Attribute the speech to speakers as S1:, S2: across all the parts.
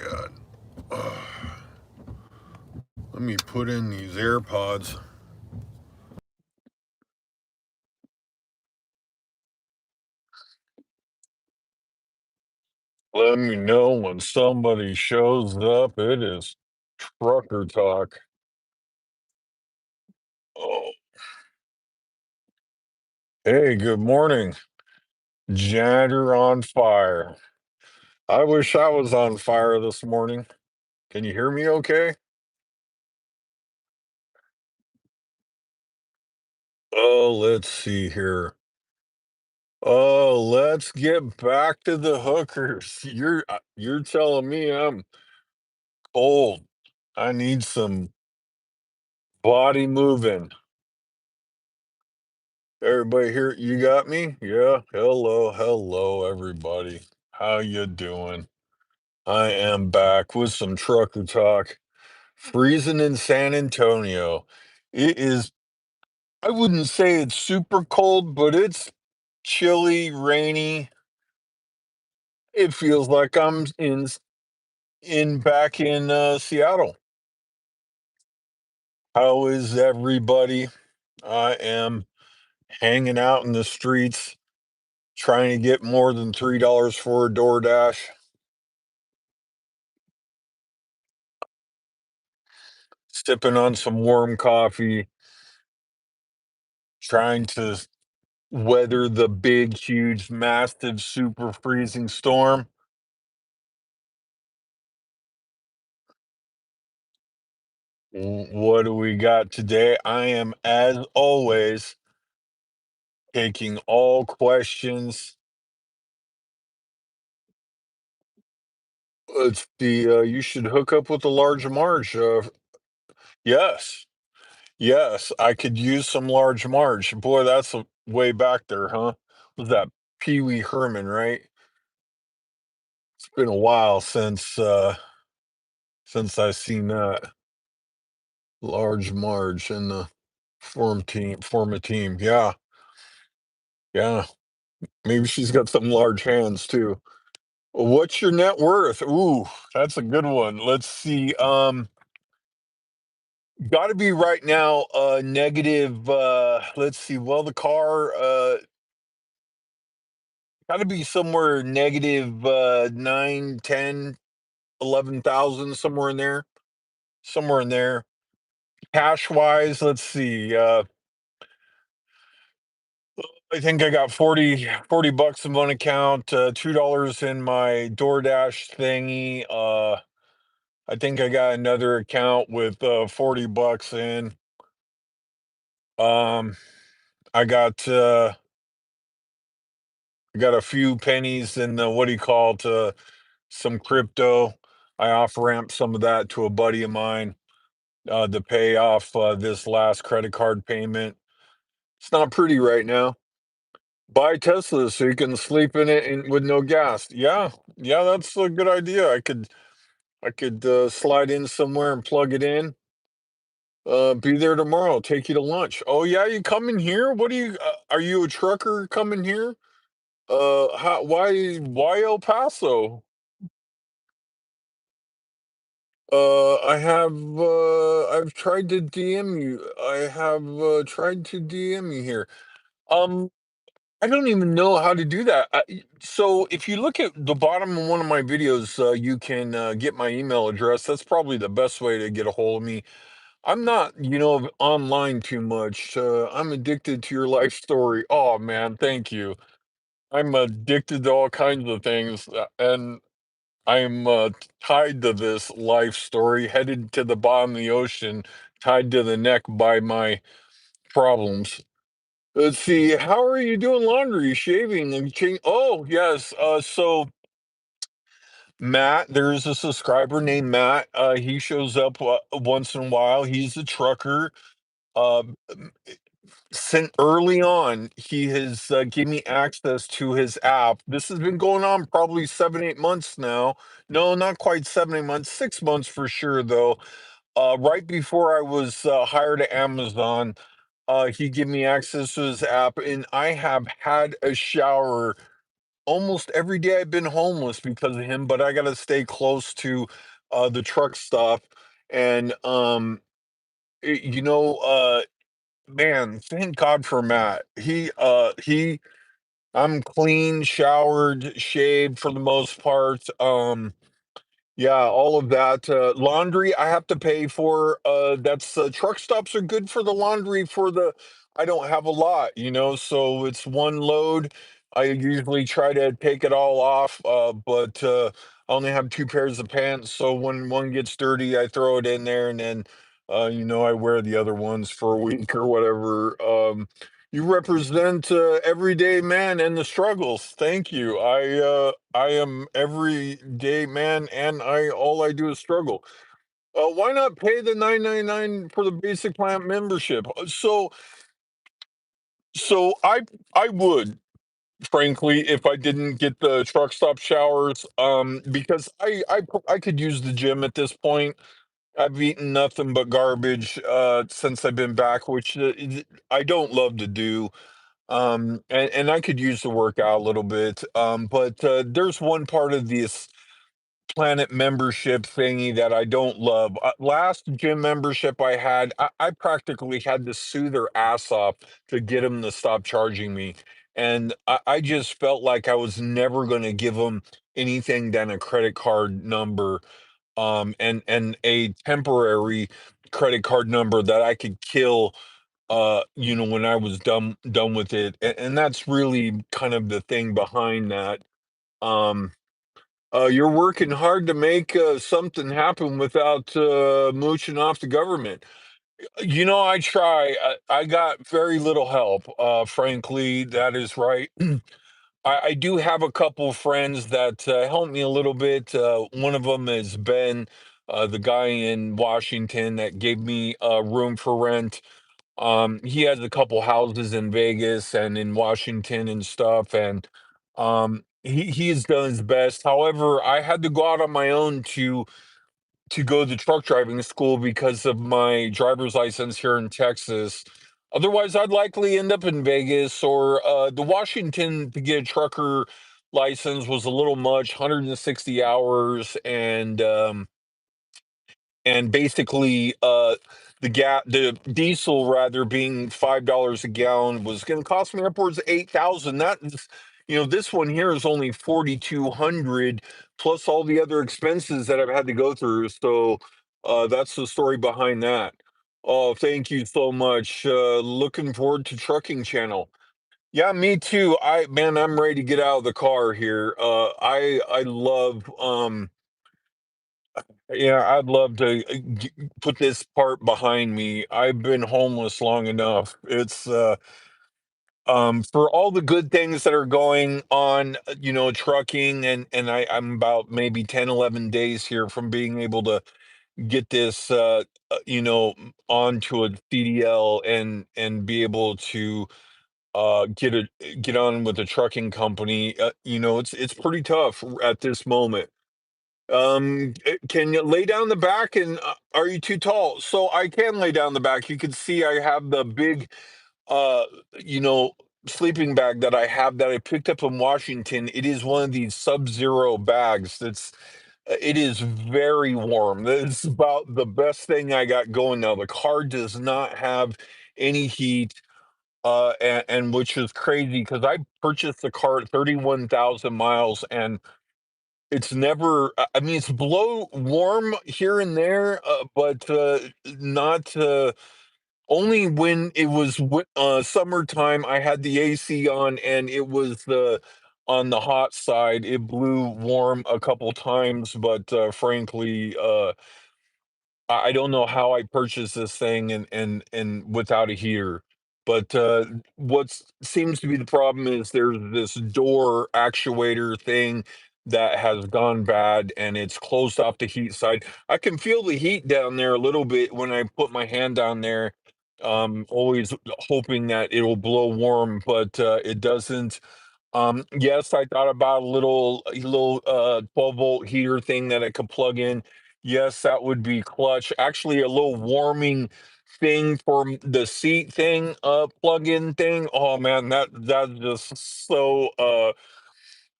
S1: God. Let me put in these AirPods. Let me know when somebody shows up. It is trucker talk. Oh, hey, good morning. Janitor on fire. I wish I was on fire this morning. Can you hear me okay? Oh, let's see here. Oh, let's get back to the hookers. You're telling me I'm cold. I need some body moving. Everybody here, you got me? Yeah. Hello, everybody. How you doing? I am back with some trucker talk. Freezing in San Antonio. It is, I wouldn't say it's super cold, but it's chilly, rainy. It feels like I'm in back in Seattle. How is everybody? I am hanging out in the streets trying to get more than $3 for a DoorDash. Sipping on some warm coffee, trying to weather the big, huge, massive, super freezing storm. What do we got today? I am, as always, taking all questions. It's you should hook up with a large Marge. Yes, yes, I could use some large Marge. Boy, that's way back there, huh? Was that Pee Wee Herman, right? It's been a while since I seen that. Large Marge in the form a team. Yeah, yeah. Maybe she's got some large hands too. What's your net worth? Ooh, that's a good one. Let's see. Gotta be right now, negative, let's see. Well, the car, gotta be somewhere negative, 9, 10, 11,000, somewhere in there. Somewhere in there. Cash wise, let's see. I think I got 40 bucks in one account, $2 in my DoorDash thingy. I think I got another account with 40 bucks in. Um, I got a few pennies in the what do you call it, some crypto. I off ramped some of that to a buddy of mine to pay off this last credit card payment. It's not pretty right now. Buy Tesla so you can sleep in it and with no gas. Yeah, yeah, that's a good idea. I could slide in somewhere and plug it in. Be there tomorrow. Take you to lunch. Oh yeah, you coming here? What do you? Are you a trucker coming here? Why El Paso? I've tried to DM you. I have tried to DM you here. Um, I don't even know how to do that. So if you look at the bottom of one of my videos, you can get my email address. That's probably the best way to get a hold of me. I'm not, online too much. I'm addicted to your life story. Oh man, thank you. I'm addicted to all kinds of things, and I'm tied to this life story, headed to the bottom of the ocean, tied to the neck by my problems. Let's see, how are you doing laundry, shaving, and change? Oh, yes. So Matt, there's a subscriber named Matt. He shows up once in a while. He's a trucker. Uh, since early on, he has given me access to his app. This has been going on probably 7, 8 months now. No, not quite 7, 8 months, 6 months for sure, though. Right before I was hired at Amazon, he gave me access to his app, and I have had a shower almost every day I've been homeless because of him, but I gotta stay close to the truck stop. And man, thank God for Matt. He I'm clean, showered, shaved for the most part. Yeah, all of that. Laundry I have to pay for. That's truck stops are good for the laundry for the I don't have a lot, so it's one load. I usually try to take it all off, but I only have two pairs of pants, so when one gets dirty, I throw it in there and then I wear the other ones for a week or whatever. You represent everyday man and the struggles. Thank you. I am everyday man, and I all I do is struggle. Why not pay the 9.99 for the basic plan membership? So I would frankly if I didn't get the truck stop showers, because I could use the gym at this point. I've eaten nothing but garbage since I've been back, which I don't love to do. And I could use the workout a little bit. But there's one part of this Planet membership thingy that I don't love. Last gym membership I had, I practically had to sue their ass off to get them to stop charging me. And I just felt like I was never going to give them anything than a credit card number, and a temporary credit card number that I could kill when I was done with it. And that's really kind of the thing behind that. Um you're working hard to make something happen without mooching off the government. I try. I got very little help. Frankly, that is right. I do have a couple friends that help me a little bit. One of them is Ben, the guy in Washington that gave me room for rent. He has a couple houses in Vegas and in Washington and stuff, and he has done his best. However, I had to go out on my own to go to truck driving school because of my driver's license here in Texas. Otherwise, I'd likely end up in Vegas or the Washington to get a trucker license was a little much, 160 hours, and basically the diesel rather being $5 a gallon was going to cost me upwards of 8,000. That is, this one here is only 4,200 plus all the other expenses that I've had to go through. So that's the story behind that. Oh, thank you so much. Looking forward to trucking channel. Yeah, me too. I'm ready to get out of the car here. I love yeah, I'd love to put this part behind me. I've been homeless long enough. It's for all the good things that are going on, trucking, and I'm about maybe 10, 11 days here from being able to get this onto a CDL and be able to get on with a trucking company. It's pretty tough at this moment. Can you lay down the back, and are you too tall? So I can lay down the back. You can see I have the big, uh, you know, sleeping bag that I have that I picked up in Washington. It is one of these sub-zero bags. It is very warm. It's about the best thing I got going now. The car does not have any heat, and which is crazy because I purchased the car at 31,000 miles and it's never I mean, it's below warm here and there, but, not, only when it was summertime, I had the AC on, and it was on the hot side, it blew warm a couple times, but, frankly, I don't know how I purchased this thing and without a heater, but, what seems to be the problem is there's this door actuator thing that has gone bad, and it's closed off the heat side. I can feel the heat down there a little bit when I put my hand down there, always hoping that it'll blow warm, but, it doesn't. Yes, I thought about a little 12-volt heater thing that I could plug in. Yes, that would be clutch. Actually, a little warming thing for the seat thing, plug-in thing. Oh man, that's just so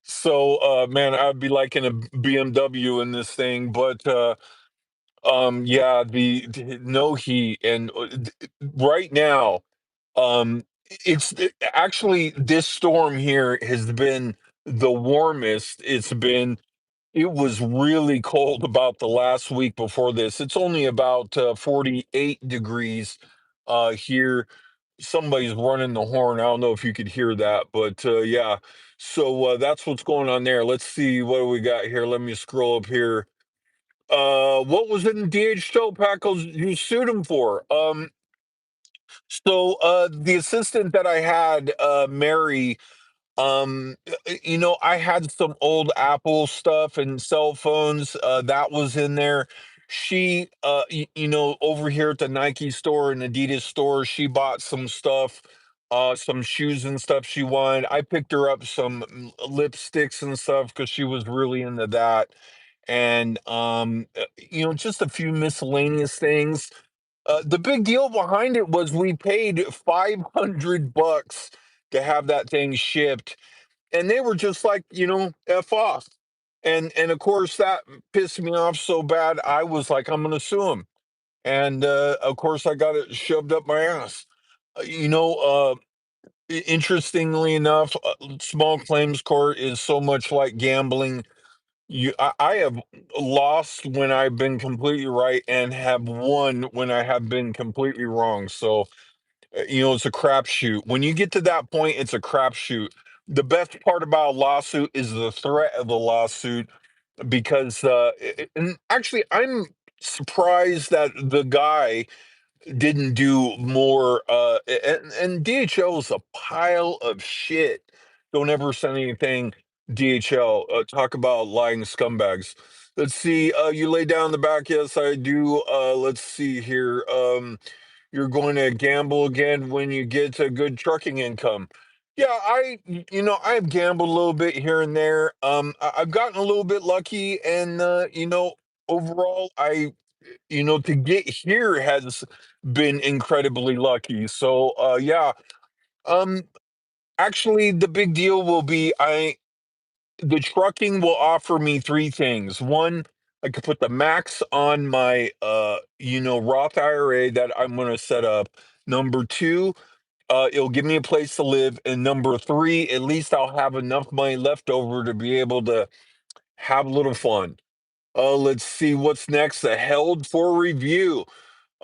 S1: So, man, I'd be like in a BMW in this thing, but yeah, no heat, and right now, actually this storm here has been the warmest it's been. It was really cold about the last week before this. It's only about 48 degrees here. Somebody's running the horn. I don't know if you could hear that, but yeah. So that's what's going on there. Let's see what do we got here. Let me scroll up here. What was it in DHL Packles you sued him for? So the assistant that I had, Mary, I had some old Apple stuff and cell phones, that was in there. She, over here at the Nike store and Adidas store, she bought some stuff, some shoes and stuff she wanted. I picked her up some lipsticks and stuff because she was really into that. And, just a few miscellaneous things. The big deal behind it was we paid 500 bucks to have that thing shipped, and they were just like, F off. And of course that pissed me off so bad. I was like, I'm gonna sue him. And of course I got it shoved up my ass. Interestingly enough, small claims court is so much like gambling. I have lost when I've been completely right and have won when I have been completely wrong. So it's a crapshoot. When you get to that point, it's a crapshoot. The best part about a lawsuit is the threat of the lawsuit because, and actually, I'm surprised that the guy didn't do more. And DHL is a pile of shit. Don't ever send anything DHL. Talk about lying scumbags. Let's see. You lay down the back. Yes, I do. Let's see here. You're going to gamble again when you get a good trucking income. Yeah, I've gambled a little bit here and there. I've gotten a little bit lucky, and overall, to get here has been incredibly lucky. So, yeah. Um, Actually, the big deal will be the trucking will offer me three things. One, I could put the max on my Roth IRA that I'm going to set up. Number two, it'll give me a place to live. And number three, at least I'll have enough money left over to be able to have a little fun. Let's see what's next. Held for review.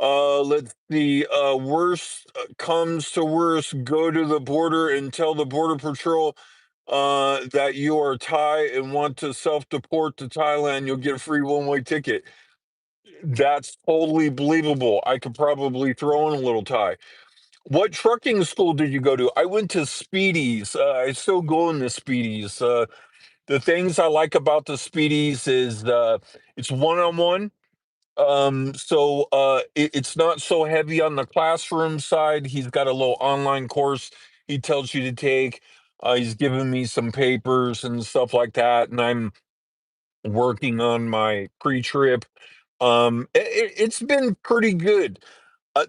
S1: Let's see. Worst comes to worst, go to the border and tell the border patrol that you are Thai and want to self-deport to Thailand. You'll get a free one-way ticket. That's totally believable. I could probably throw in a little Thai. What trucking school did you go to? I went to Speedies. I still go in the Speedies. The things I like about the Speedies is it's one-on-one. So it's not so heavy on the classroom side. He's got a little online course he tells you to take. He's given me some papers and stuff like that, and I'm working on my pre-trip. It's been pretty good.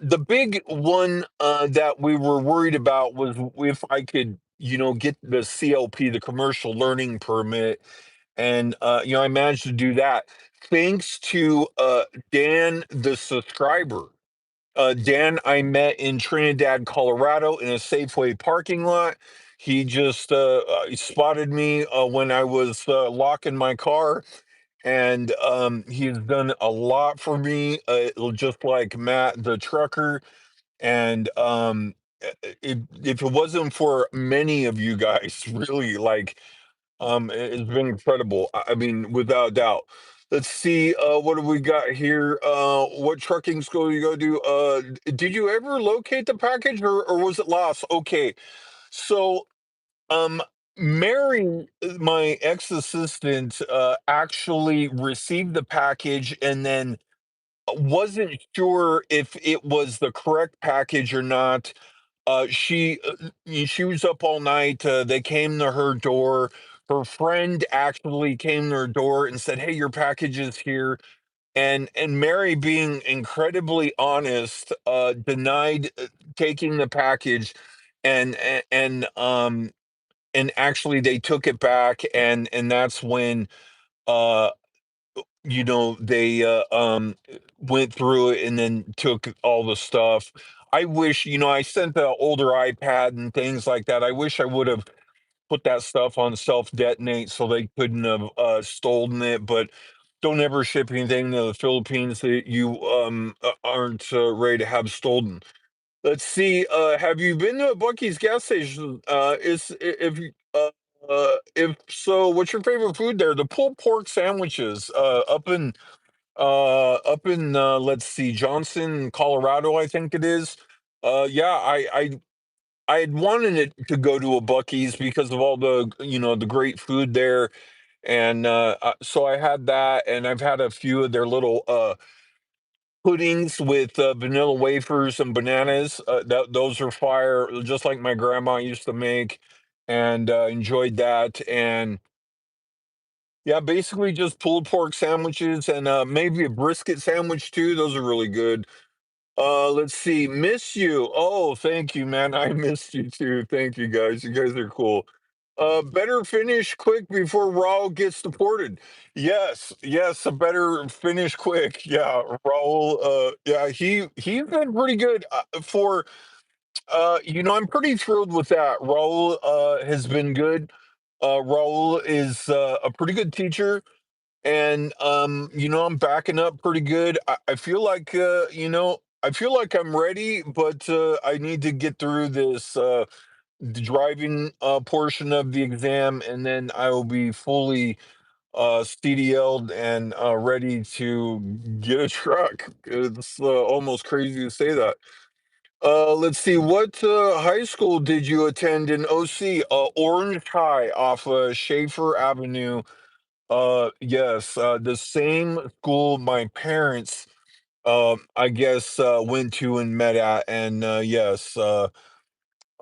S1: The big one that we were worried about was if I could, get the CLP, the commercial learning permit, and I managed to do that thanks to Dan, the subscriber. Dan, I met in Trinidad, Colorado, in a Safeway parking lot. He just he spotted me when I was locking my car, and he's done a lot for me, just like Matt, the trucker. And if it wasn't for many of you guys, really, like, it's been incredible. I mean, without a doubt. Let's see, what do we got here? What trucking school you go to? Did you ever locate the package, or was it lost? Okay, so um, Mary, my ex-assistant, actually received the package and then wasn't sure if it was the correct package or not. She was up all night. They came to her door. Her friend actually came to her door and said, "Hey, your package is here." And Mary, being incredibly honest, denied taking the package, and and actually they took it back, and that's when uh they went through it and then took all the stuff. I wish, I sent the older iPad and things like that. I wish I would have put that stuff on self detonate so they couldn't have stolen it. But don't ever ship anything to the Philippines that you aren't ready to have stolen. Let's see. Have you been to a Bucky's gas station? If so, what's your favorite food there? The pulled pork sandwiches up in let's see, Johnson, Colorado, I think it is. Yeah, I had wanted it to go to a Bucky's because of all the great food there, and so I had that, and I've had a few of their little puddings with vanilla wafers and bananas. Those are fire, just like my grandma used to make, and enjoyed that. And yeah, basically just pulled pork sandwiches and maybe a brisket sandwich too. Those are really good. Let's see. Miss you. Oh, thank you, man. I missed you too. Thank you guys. You guys are cool. Better finish quick before Raul gets deported. Yes, yes, a better finish quick. Yeah, Raul. Yeah, he's been pretty good for. I'm pretty thrilled with that. Raul has been good. Raul is a pretty good teacher, and I'm backing up pretty good. I feel like I feel like I'm ready, but I need to get through this the driving portion of the exam, and then I will be fully CDL'd and ready to get a truck. It's almost crazy to say that. Let's see, what high school did you attend in OC? Orange High off Schaefer Avenue. Yes, the same school my parents, I guess, went to and met at, and yes,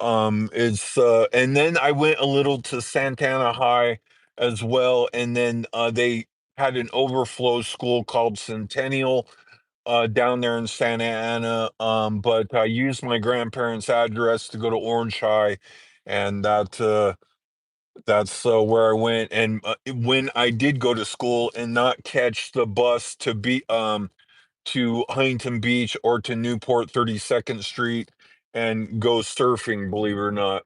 S1: and then I went a little to Santana High as well, and then they had an overflow school called Centennial down there in Santa Ana. But I used my grandparents' address to go to Orange High, and that's where I went. And when I did go to school and not catch the bus to Huntington Beach or to Newport 32nd Street and go surfing, believe it or not.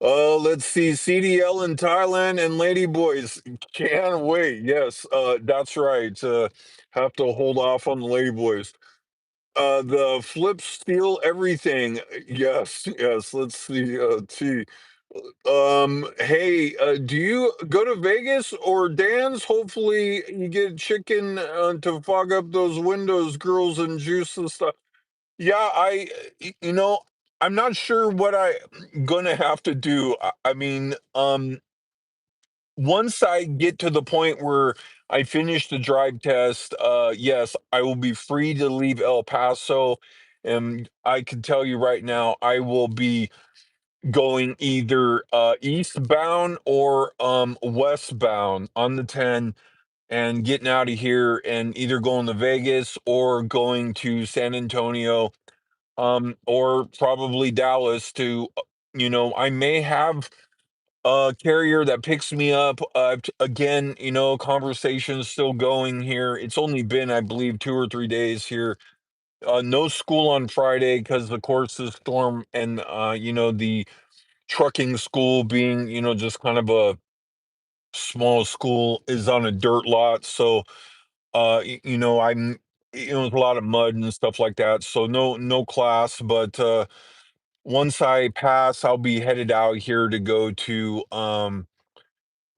S1: Let's see, CDL in Thailand and Lady Boys. Can't wait. Yes, that's right. Have to hold off on the Lady Boys. The flip steal everything. Yes, yes. Let's see. Hey, do you go to Vegas or Dan's? Hopefully, you get chicken to fog up those windows, girls, and juice and stuff. Yeah, you know, I'm not sure what I'm gonna have to do. I mean, once I get to the point where I finish the drive test, yes, I will be free to leave El Paso. And I can tell you right now, I will be going either eastbound or westbound on the 10 and getting out of here and either going to Vegas or going to San Antonio, or probably Dallas I may have a carrier that picks me up. Again, conversation's still going here. It's only been, I believe, 2 or 3 days here. No school on Friday because the course is storm, and the trucking school being, just kind of a small school is on a dirt lot. So, it's a lot of mud and stuff like that. So no class, but once I pass, I'll be headed out here to go to one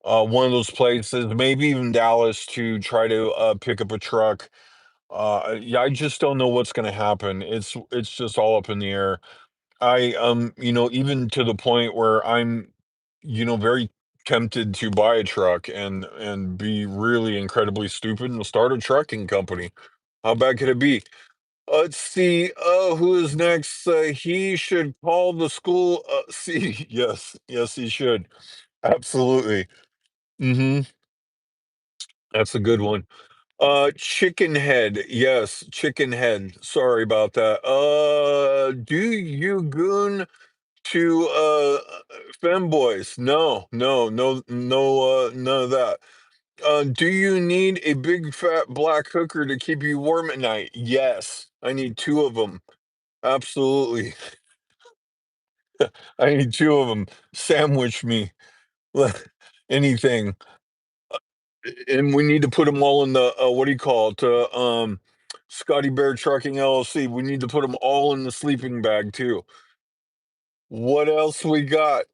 S1: of those places, maybe even Dallas, to try to pick up a truck. Yeah, I just don't know what's going to happen. It's just all up in the air. Even to the point where I'm, very tempted to buy a truck and be really incredibly stupid and start a trucking company. How bad could it be? Let's see. Who is next? He should call the school. See, yes, yes, he should. Absolutely. Hmm. That's a good one. Chicken head. Yes, chicken head. Sorry about that. Do you goon? to femboys. No, no, no, no, none of that. Do you need a big fat black hooker to keep you warm at night? Yes, I need two of them. Absolutely, I need two of them. Sandwich me, anything, and we need to put them all in the what do you call it? Scotty Bear Trucking LLC. We need to put them all in the sleeping bag too. What else we got?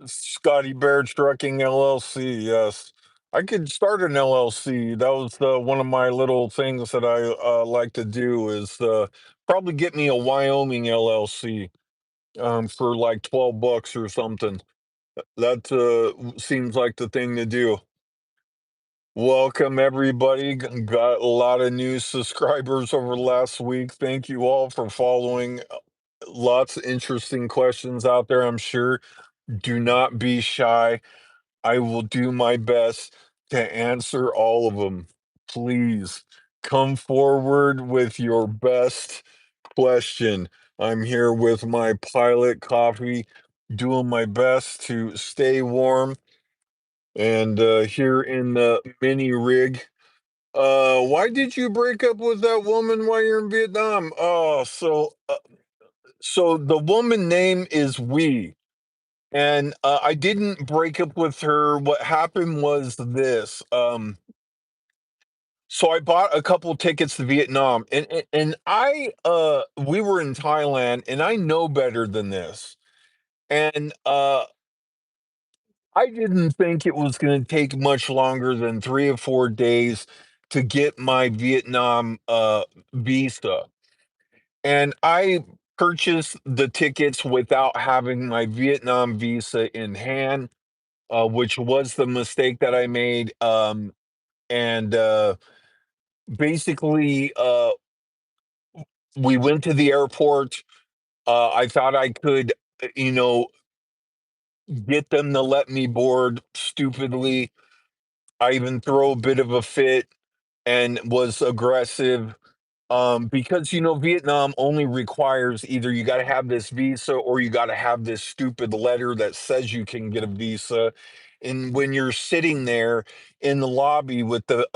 S1: Scotty Bear Trucking LLC. Yes, I could start an LLC. That was one of my little things that I like to do is probably get me a Wyoming LLC for like 12 bucks or something. That seems like the thing to do. Welcome everybody. Got a lot of new subscribers over the last week. Thank you all for following. Lots of interesting questions out there, I'm sure. Do not be shy. I will do my best to answer all of them. Please come forward with your best question. I'm here with my pilot coffee, doing my best to stay warm and here in the mini rig. Why did you break up with that woman while you're in Vietnam? Oh, so the woman name is Wee. And I didn't break up with her. What happened was this. So I bought a couple tickets to Vietnam, and I we were in Thailand, and I know better than this. And I didn't think it was going to take much longer than 3 or 4 days to get my Vietnam visa. And I purchased the tickets without having my Vietnam visa in hand, which was the mistake that I made. And basically, we went to the airport. I thought I could, you know, get them to let me board stupidly. I even throw a bit of a fit and was aggressive. Because Vietnam only requires either you got to have this visa or you got to have this stupid letter that says you can get a visa. And when you're sitting there in the lobby with the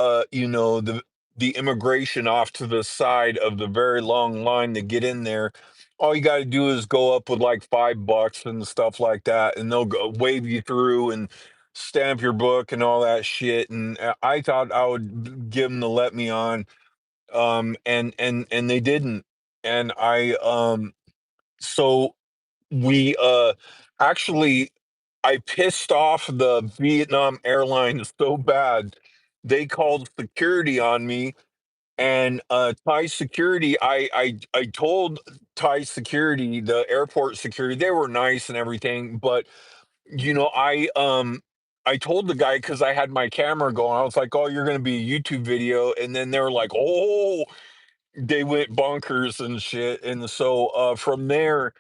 S1: immigration off to the side of the very long line to get in there, all you got to do is go up with like 5 bucks and stuff like that, and they'll wave you through and stamp your book and all that shit. And I thought I would give them to let me on, and they didn't. And so we actually I pissed off the Vietnam Airlines so bad they called security on me. And Thai security, I told Thai security, the airport security, they were nice and everything, but you know I told the guy because I had my camera going, I was like, oh, you're going to be a YouTube video. And then they were like, oh, they went bonkers and shit. And so from there,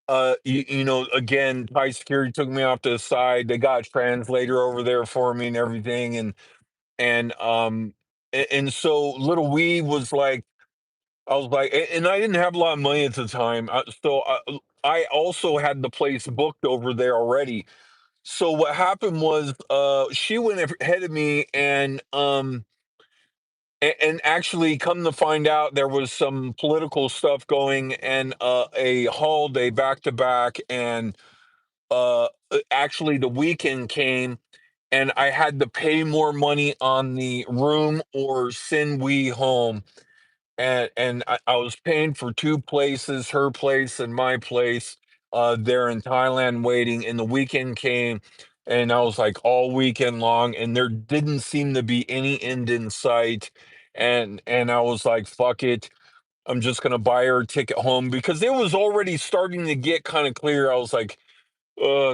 S1: again, Thai security took me off to the side. They got a translator over there for me and everything. And so little wee was like, I was like, and I didn't have a lot of money at the time. I also had the place booked over there already. So what happened was she went ahead of me, and actually, come to find out, there was some political stuff going, and a holiday back to back, and actually, the weekend came, and I had to pay more money on the room or send we home. And I was paying for two places, her place and my place, there in Thailand waiting, and the weekend came, and I was like all weekend long, and there didn't seem to be any end in sight. And I was like, fuck it. I'm just gonna buy her a ticket home because it was already starting to get kind of clear. I was like,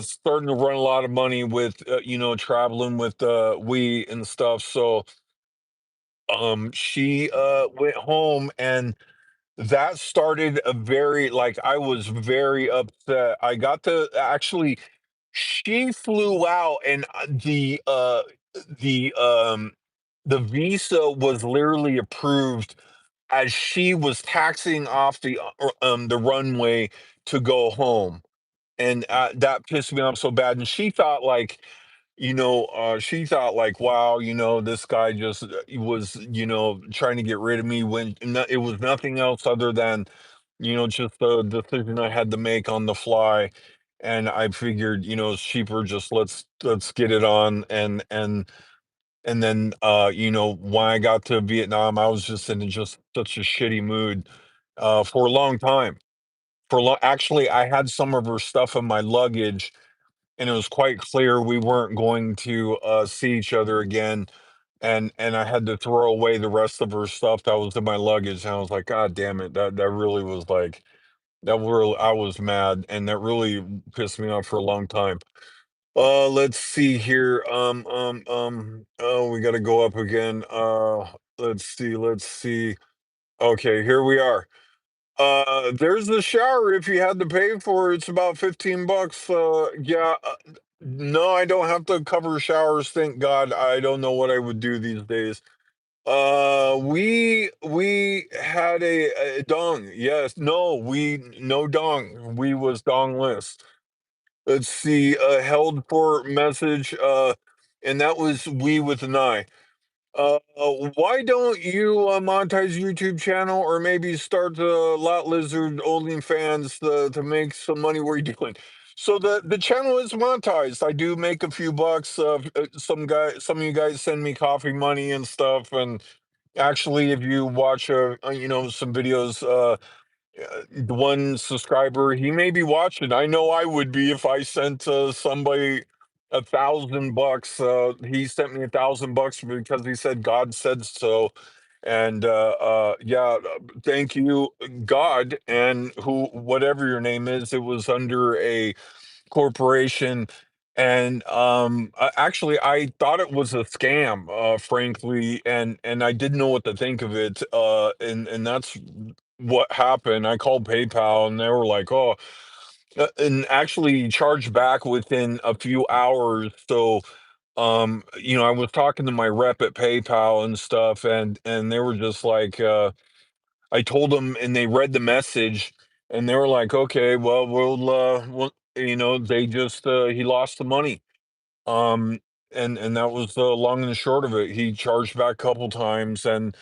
S1: starting to run a lot of money with traveling with we and stuff. So she went home, and that started a very, like, I was very upset. I got to actually, she flew out, and the the visa was literally approved as she was taxiing off the runway to go home. and that pissed me off so bad. And she thought like, she thought like, wow, this guy just he was, trying to get rid of me when it was nothing else other than, just the decision I had to make on the fly. And I figured, it's cheaper, just let's get it on. And then, when I got to Vietnam, I was just in just such a shitty mood for a long time. Actually, I had some of her stuff in my luggage, and it was quite clear we weren't going to see each other again. And I had to throw away the rest of her stuff that was in my luggage. And I was like, God damn it, that really was like that. Really, I was mad, and that really pissed me off for a long time. Let's see here. Oh, we got to go up again. Let's see. Okay, here we are. There's the shower if you had to pay for it. It's about 15 bucks. Yeah. No, I don't have to cover showers, thank God. I don't know what I would do these days. We had a dong. Yes. No, we no dong. We was dongless. Let's see, held for message, and that was we with an I. Why don't you monetize YouTube channel or maybe start the Lot Lizard OnlyFans to make some money? What are you doing? So the channel is monetized. I do make a few bucks. Some of you guys send me coffee money and stuff. And actually, if you watch, some videos, the one subscriber, he may be watching. I know I would be if I sent somebody $1,000. He sent me $1,000 because he said God said so. And yeah, thank you, God, and who, whatever your name is. It was under a corporation. And actually, I thought it was a scam, frankly, and I didn't know what to think of it. And that's what happened. I called PayPal, and they were like, "Oh," and actually charged back within a few hours. So, I was talking to my rep at PayPal and stuff, and they were just like, I told them, and they read the message, and they were like, "Okay, well, they just he lost the money." Um, and that was the long and the short of it. He charged back a couple times, and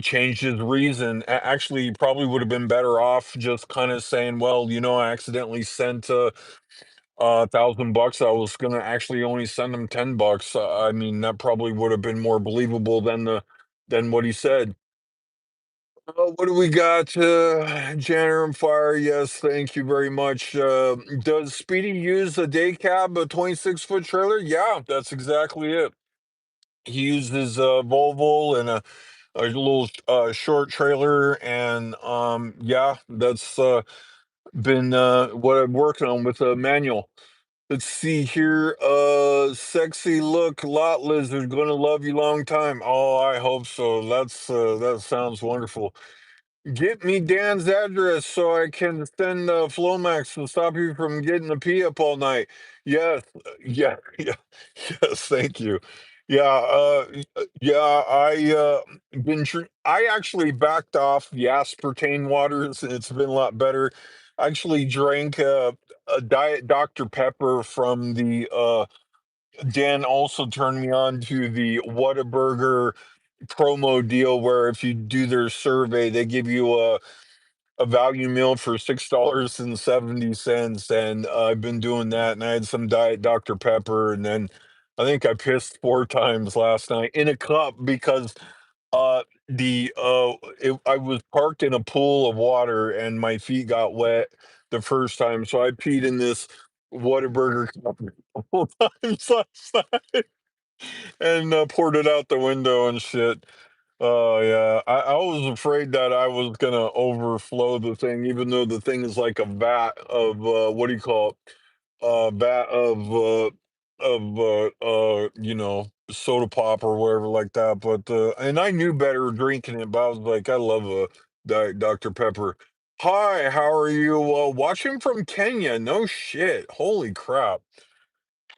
S1: changed his reason. Actually, he probably would have been better off just kind of saying, "Well, I accidentally sent $1,000. I was gonna actually only send him $10. I mean, that probably would have been more believable than what he said." What do we got? Janitor and Fire. Yes, thank you very much. Does Speedy use a day cab, a 26-foot trailer? Yeah, that's exactly it. He uses a Volvo and a little short trailer, and yeah, that's been what I'm working on with a manual. Let's see here. Sexy look, lot lizard, gonna love you long time. Oh, I hope so. That sounds wonderful. Get me Dan's address so I can send Flomax to stop you from getting the pee up all night. Yes, yeah, yeah, yes, thank you. Yeah, yeah, I actually backed off the aspartame waters, and it's been a lot better. I actually drank a Diet Dr. Pepper from the Dan also turned me on to the Whataburger promo deal where if you do their survey, they give you a value meal for $6.70, and I've been doing that. And I had some Diet Dr. Pepper, and then I think I pissed 4 times last night in a cup because I was parked in a pool of water and my feet got wet the first time, so I peed in this Whataburger cup a couple times last night and poured it out the window and shit. Oh yeah, I was afraid that I was gonna overflow the thing, even though the thing is like a vat of what do you call it? Vat of soda pop or whatever like that. But and I knew better drinking it, but I was like, I love a Diet Dr. Pepper. Hi, how are you? Watching from Kenya? No shit. Holy crap.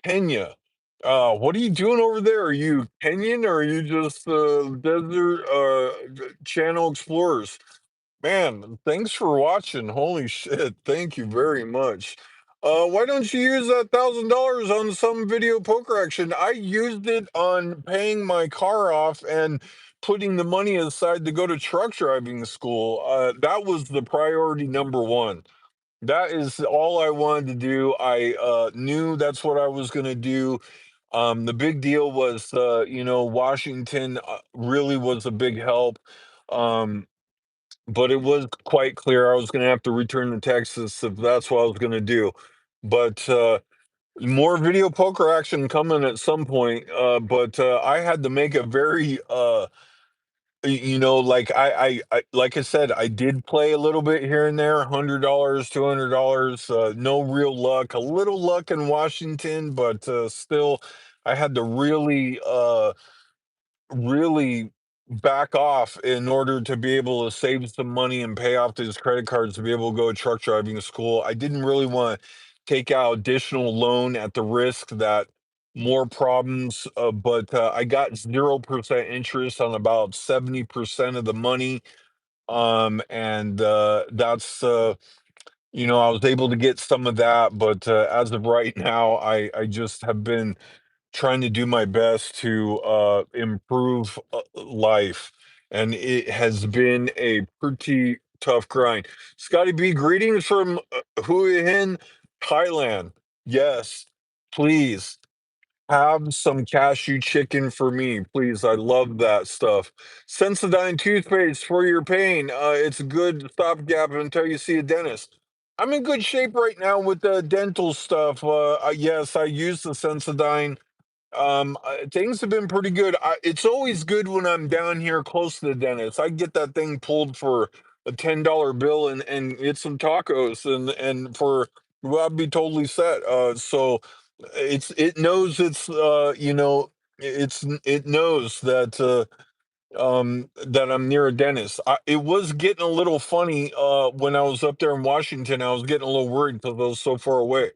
S1: Kenya. What are you doing over there? Are you Kenyan or are you just desert channel explorers? Man, thanks for watching. Holy shit. Thank you very much. Why don't you use that $1,000 on some video poker action? I used it on paying my car off and putting the money aside to go to truck driving school. That was the priority number one. That is all I wanted to do. I knew that's what I was going to do. The big deal was, Washington really was a big help. Um, but it was quite clear I was going to have to return to Texas if that's what I was going to do. But more video poker action coming at some point. But I had to make a very, like like I said, I did play a little bit here and there, $100, $200. No real luck. A little luck in Washington, but still, I had to really back off in order to be able to save some money and pay off these credit cards to be able to go to truck driving school. I didn't really want to take out additional loan at the risk that more problems, but I got 0% interest on about 70% of the money. And that's, I was able to get some of that, but as of right now, I just have been trying to do my best to improve life, and it has been a pretty tough grind. Scotty B, greetings from Hue Hin, Thailand. Yes, please have some cashew chicken for me, please. I love that stuff. Sensodyne toothpaste for your pain. It's a good stopgap until you see a dentist. I'm in good shape right now with the dental stuff. Yes, I use the Sensodyne. Things have been pretty good. It's always good when I'm down here close to the dentist. I get that thing pulled for a $10 bill and get some tacos and for well, I'd be totally set. So it knows it knows that I'm near a dentist. It was getting a little funny when I was up there in Washington. I was getting a little worried because I was so far away.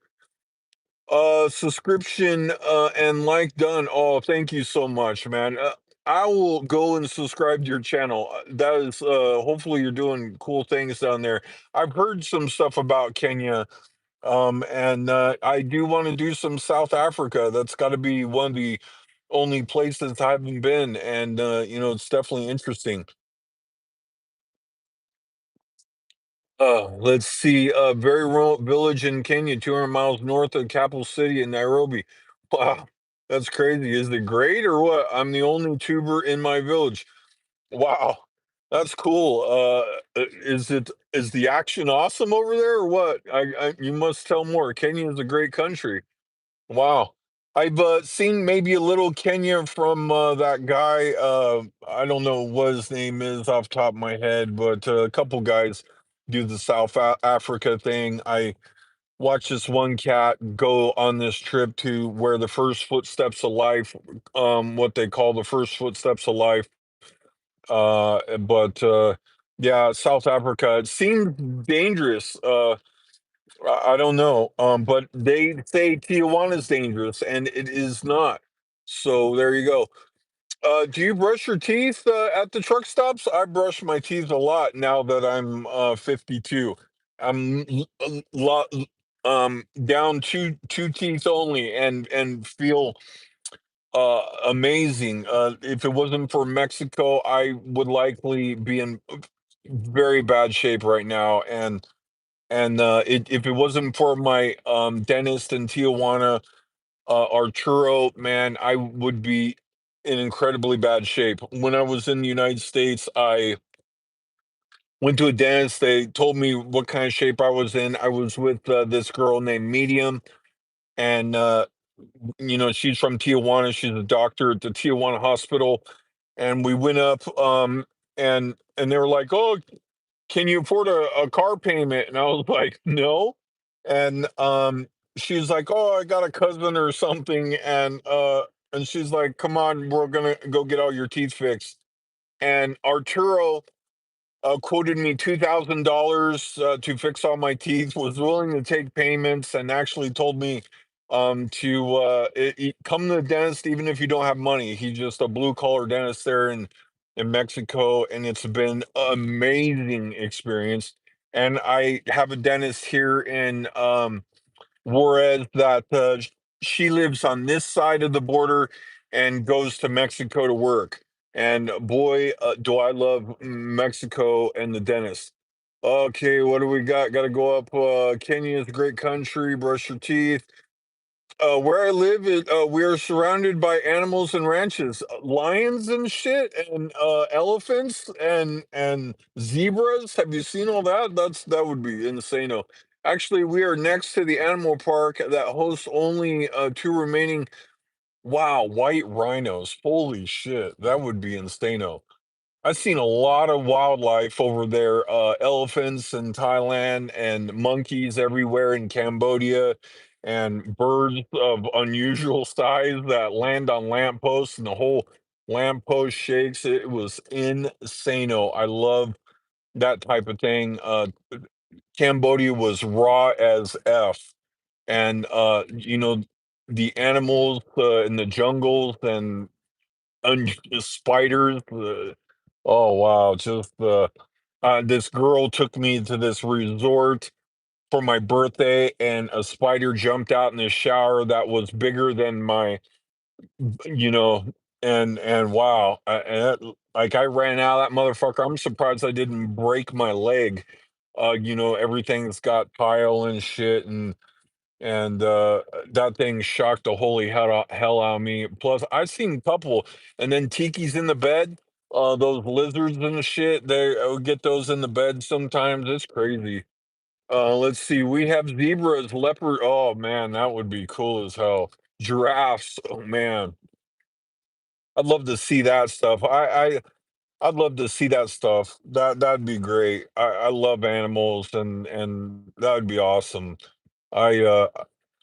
S1: Subscription and like done. Oh, thank you so much, man. I will go and subscribe to your channel. That is hopefully you're doing cool things down there. I've heard some stuff about Kenya, and I do want to do some South Africa. That's got to be one of the only places I haven't been, and it's definitely interesting. Let's see. Very remote village in Kenya, 200 miles north of capital city in Nairobi. Wow, that's crazy. Is it great or what? I'm the only tuber in my village. Wow, that's cool. Is the action awesome over there or what? You must tell more. Kenya is a great country. Wow. I've seen maybe a little Kenya from that guy. I don't know what his name is off the top of my head, but a couple guys do the Africa thing. I watched this one cat go on this trip to where the first footsteps of life, what they call the first footsteps of life. But yeah, South Africa. It seemed dangerous. I don't know, but they say Tijuana's dangerous, and it is not. So there you go. Do you brush your teeth at the truck stops? I brush my teeth a lot now that I'm 52. I'm down two teeth only, and feel amazing. If it wasn't for Mexico, I would likely be in very bad shape right now, and if it wasn't for my dentist in Tijuana, Arturo, man, I would be in incredibly bad shape. When I was in the United States, I went to a dentist. They told me what kind of shape I was in. I was with this girl named Medium, and she's from Tijuana. She's a doctor at the Tijuana hospital, and we went up, and they were like, "Oh, can you afford a car payment?" And I was like, no. And she's like, oh, I got a cousin or something. And she's like, come on, we're gonna go get all your teeth fixed. And Arturo quoted me $2,000 to fix all my teeth, was willing to take payments, and actually told me to come to the dentist even if you don't have money. He's just a blue collar dentist there in Mexico, and it's been amazing experience. And I have a dentist here in whereas that she lives on this side of the border and goes to Mexico to work. And boy, do I love Mexico and the dentist. Okay, what do we got? Got to go up. Kenya is a great country. Brush your teeth. Where I live, we are surrounded by animals and ranches, lions and shit, and elephants and zebras. Have you seen all that? That would be insane. Actually, we are next to the animal park that hosts only two remaining. Wow, white rhinos. Holy shit, that would be insano. I've seen a lot of wildlife over there, elephants in Thailand and monkeys everywhere in Cambodia, and birds of unusual size that land on lampposts, and the whole lamppost shakes. It was insano. I love that type of thing. Cambodia was raw as F, and the animals in the jungles and spiders. Oh wow, just this girl took me to this resort for my birthday, and a spider jumped out in the shower that was bigger than my, you know, and wow, like I ran out of that motherfucker. I'm surprised I didn't break my leg. Everything's got tile and shit, and that thing shocked the holy hell out of me. Plus, I've seen a couple, and then Tiki's in the bed. Those lizards and shit. I would get those in the bed sometimes. It's crazy. Let's see. We have zebras, leopard. Oh man, that would be cool as hell. Giraffes. Oh man, I'd love to see that stuff. I'd love to see that stuff. That'd be great. I love animals, and that would be awesome. I uh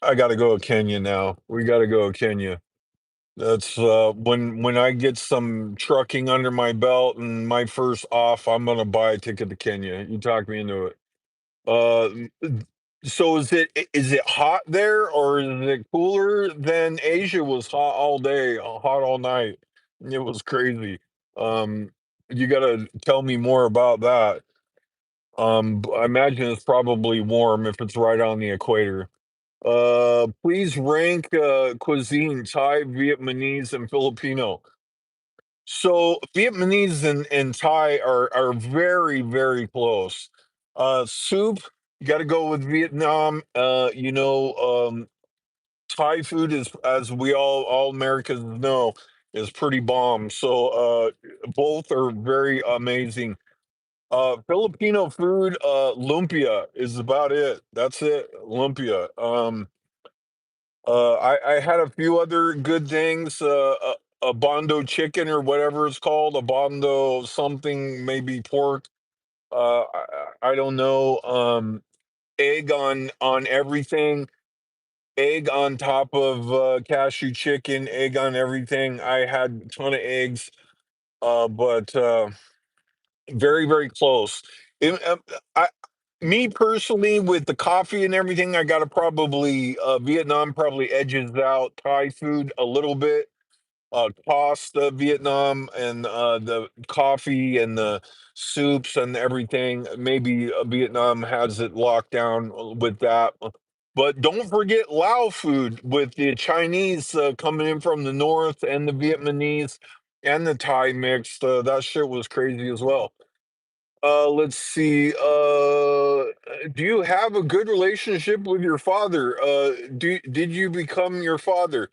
S1: I gotta go to Kenya now. We gotta go to Kenya. That's when I get some trucking under my belt and my first off, I'm gonna buy a ticket to Kenya. You talk me into it. So is it hot there, or is it cooler than Asia? Was hot all day, hot all night. It was crazy. Um, you gotta tell me more about that. I imagine it's probably warm if it's right on the equator. Please rank cuisine: Thai, Vietnamese, and Filipino. So Vietnamese and Thai are very, very close. Soup, you got to go with Vietnam. Thai food is, as we all Americans know, is pretty bomb. So both are very amazing. Filipino food, lumpia is about it. That's it, lumpia. I had a few other good things. A bondo chicken or whatever it's called, a bondo something, maybe pork. I don't know. Egg on everything. Egg on top of cashew chicken. Egg on everything. I had a ton of eggs, but very, very close. I, me personally, with the coffee and everything, I gotta probably Vietnam probably edges out Thai food a little bit. Pasta, Vietnam, and the coffee and the soups and everything. Maybe Vietnam has it locked down with that. But don't forget Lao food with the Chinese coming in from the north and the Vietnamese and the Thai mix. That shit was crazy as well. Let's see. Do you have a good relationship with your father? Did you become your father?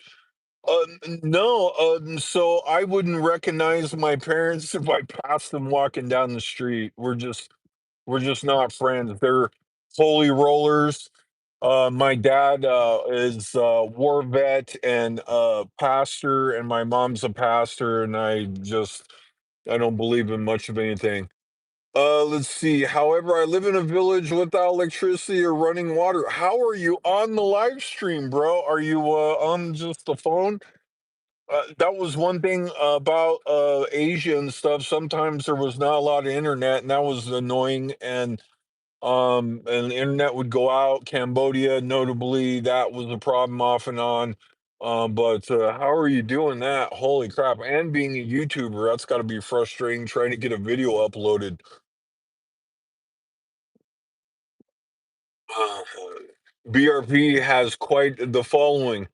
S1: No. So I wouldn't recognize my parents if I passed them walking down the street. We're just not friends. They're holy rollers. My dad is war vet and pastor, and my mom's a pastor, and I don't believe in much of anything. Let's see. However, I live in a village without electricity or running water. How are you on the live stream, bro? Are you on just the phone? That was one thing about Asia and stuff. Sometimes there was not a lot of internet, and that was annoying. And the internet would go out. Cambodia, notably, that was a problem off and on. But how are you doing that? Holy crap! And being a YouTuber, that's got to be frustrating trying to get a video uploaded. BRP has quite the following.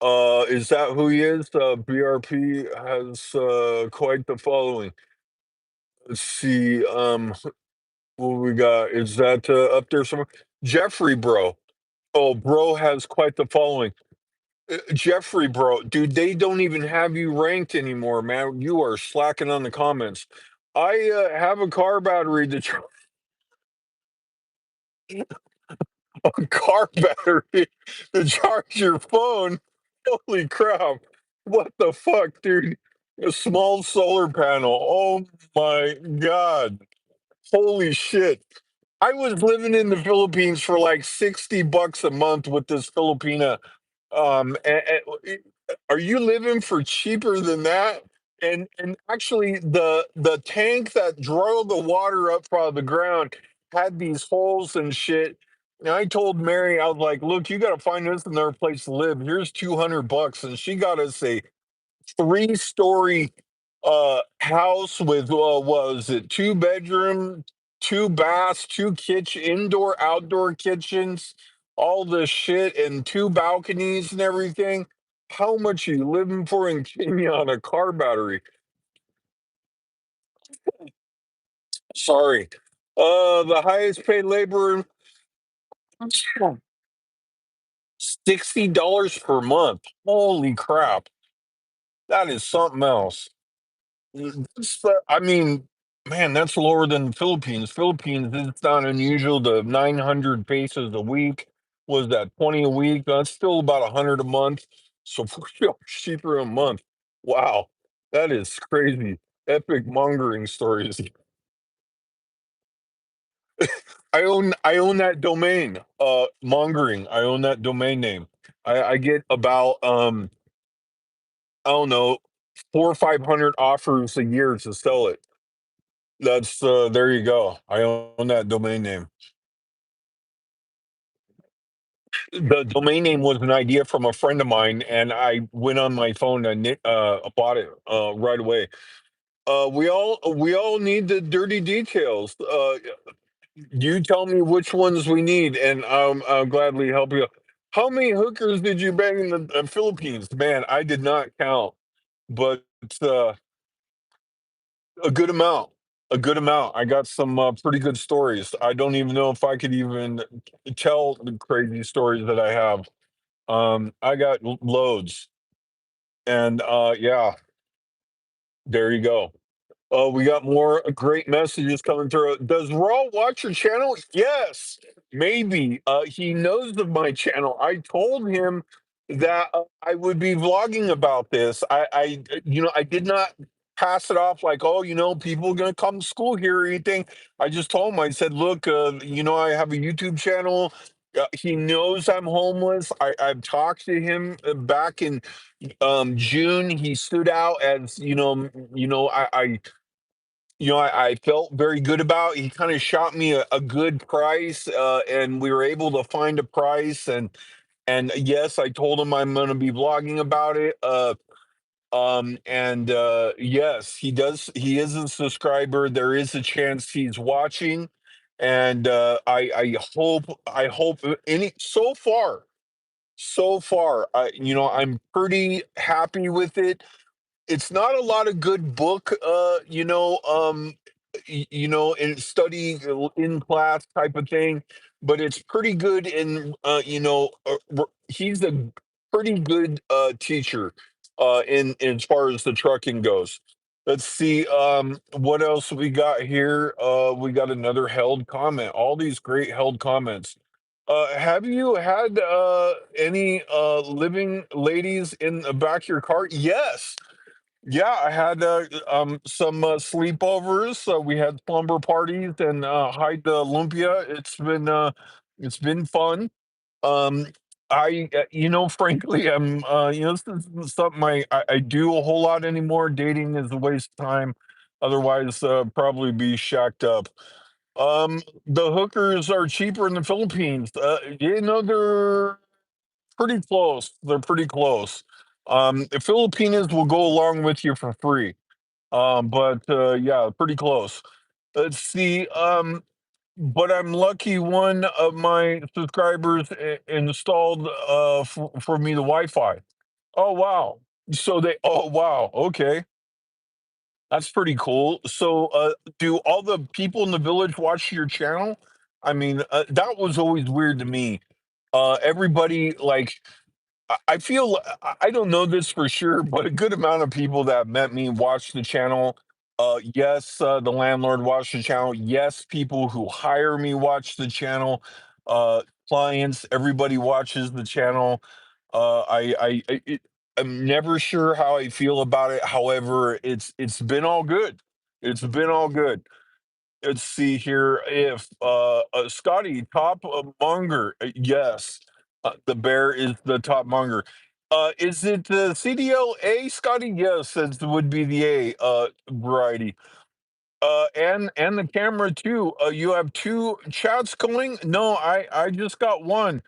S1: Is that who he is? BRP has quite the following. Let's see. What we got? Is that up there somewhere? Jeffrey, bro. Oh, bro has quite the following. Jeffrey, bro, dude, they don't even have you ranked anymore, man. You are slacking on the comments. I have a car battery to a car battery to charge your phone. Holy crap. What the fuck, dude? A small solar panel. Oh my God. Holy shit. I was living in the Philippines for like $60 a month with this Filipina. Are you living for cheaper than that? And actually, the tank that drove the water up from the ground had these holes and shit. And I told Mary, I was like, "Look, you got to find us another place to live. Here's $200," and she got us a three-story house with was it two bedroom, two baths, two kitchen, indoor outdoor kitchens, all this shit, and two balconies and everything. How much you living for in Kenya on a car battery? Sorry. The highest paid laborer, $60 per month. Holy crap. That is something else. I mean, man, that's lower than the Philippines. Philippines, it's not unusual to 900 pesos a week. Was that 20 a week? That's still about 100 a month. So $40 cheaper a month. Wow, that is crazy. Epic mongering stories. I own that domain. Mongering. I own that domain name. I get about I don't know, 400 or 500 offers a year to sell it. That's there you go. I own that domain name. The domain name was an idea from a friend of mine, and I went on my phone and bought it right away. We all need the dirty details. You tell me which ones we need, and I'll gladly help you. How many hookers did you bang in the Philippines? Man, I did not count, but uh, a good amount. A good amount. I got some pretty good stories. I don't even know if I could even tell the crazy stories that I have. I got loads, and yeah, there you go. Oh, we got more great messages coming through. Does Raw watch your channel? Yes, maybe. He knows of my channel. I told him that I would be vlogging about this. I did not pass it off like, oh, people are gonna come to school here or anything. I just told him. I said, look, I have a YouTube channel. He knows I'm homeless. I've talked to him back in June. He stood out as I felt very good about. He kind of shot me a good price, and we were able to find a price. And yes, I told him I'm going to be vlogging about it. And yes, he does. He is a subscriber. There is a chance he's watching, and I hope any so far, I'm pretty happy with it. It's not a lot of good book, in study in class type of thing, but it's pretty good in, he's a pretty good teacher in as far as the trucking goes. Let's see, what else we got here. We got another held comment. All these great held comments. Have you had any living ladies in the back of your car? Yes. Yeah, I had some sleepovers. We had slumber parties and hide the lumpia. It's been fun. Um, frankly, this isn't something I do a whole lot anymore. Dating is a waste of time. Otherwise, probably be shacked up. The hookers are cheaper in the Philippines. They're pretty close. They're pretty close. The Filipinos will go along with you for free. But yeah, pretty close. Let's see. but I'm lucky one of my subscribers installed for me the Wi-Fi. Oh wow. So they oh wow, okay. That's pretty cool. So do all the people in the village watch your channel? I mean, that was always weird to me. Everybody like I feel I don't know this for sure, but a good amount of people that met me watch the channel. Yes, the landlord watched the channel. Yes, people who hire me watch the channel. Clients, everybody watches the channel. I'm never sure how I feel about it. However, it's been all good. It's been all good. Let's see here if Scotty top monger. Yes, the bear is the top monger. Is it the CDLA, Scotty? Yes, it would be the A variety. And the camera too. You have two chats going? No, I just got one.